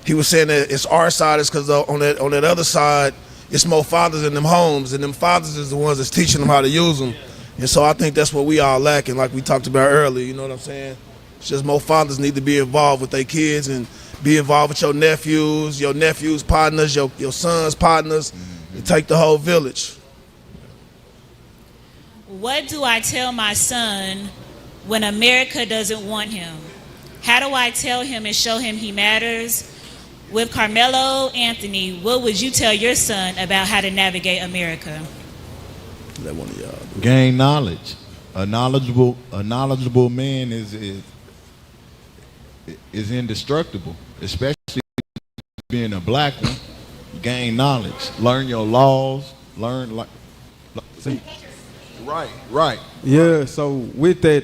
he was saying that it's our side is because on that other side, it's more fathers in them homes, and them fathers is the ones that's teaching them how to use them. And so I think that's what we all lacking, like we talked about earlier. You know what I'm saying? It's just more fathers need to be involved with their kids and be involved with your nephews' partners, your sons' partners, and take the whole village. What do I tell my son when America doesn't want him? How do I tell him and show him he matters? With Carmelo Anthony, what would you tell your son about how to navigate America? Let one of y'all do it. Gain knowledge. A knowledgeable man is indestructible, especially being a black one. Gain knowledge. Learn your laws. See. Right. Yeah, so with that,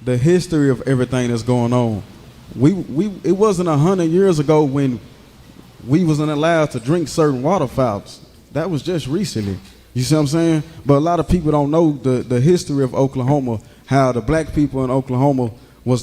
the history of everything that's going on, it wasn't 100 years ago when we wasn't allowed to drink certain water fountains. That was just recently. You see what I'm saying? But a lot of people don't know the history of Oklahoma, how the black people in Oklahoma was the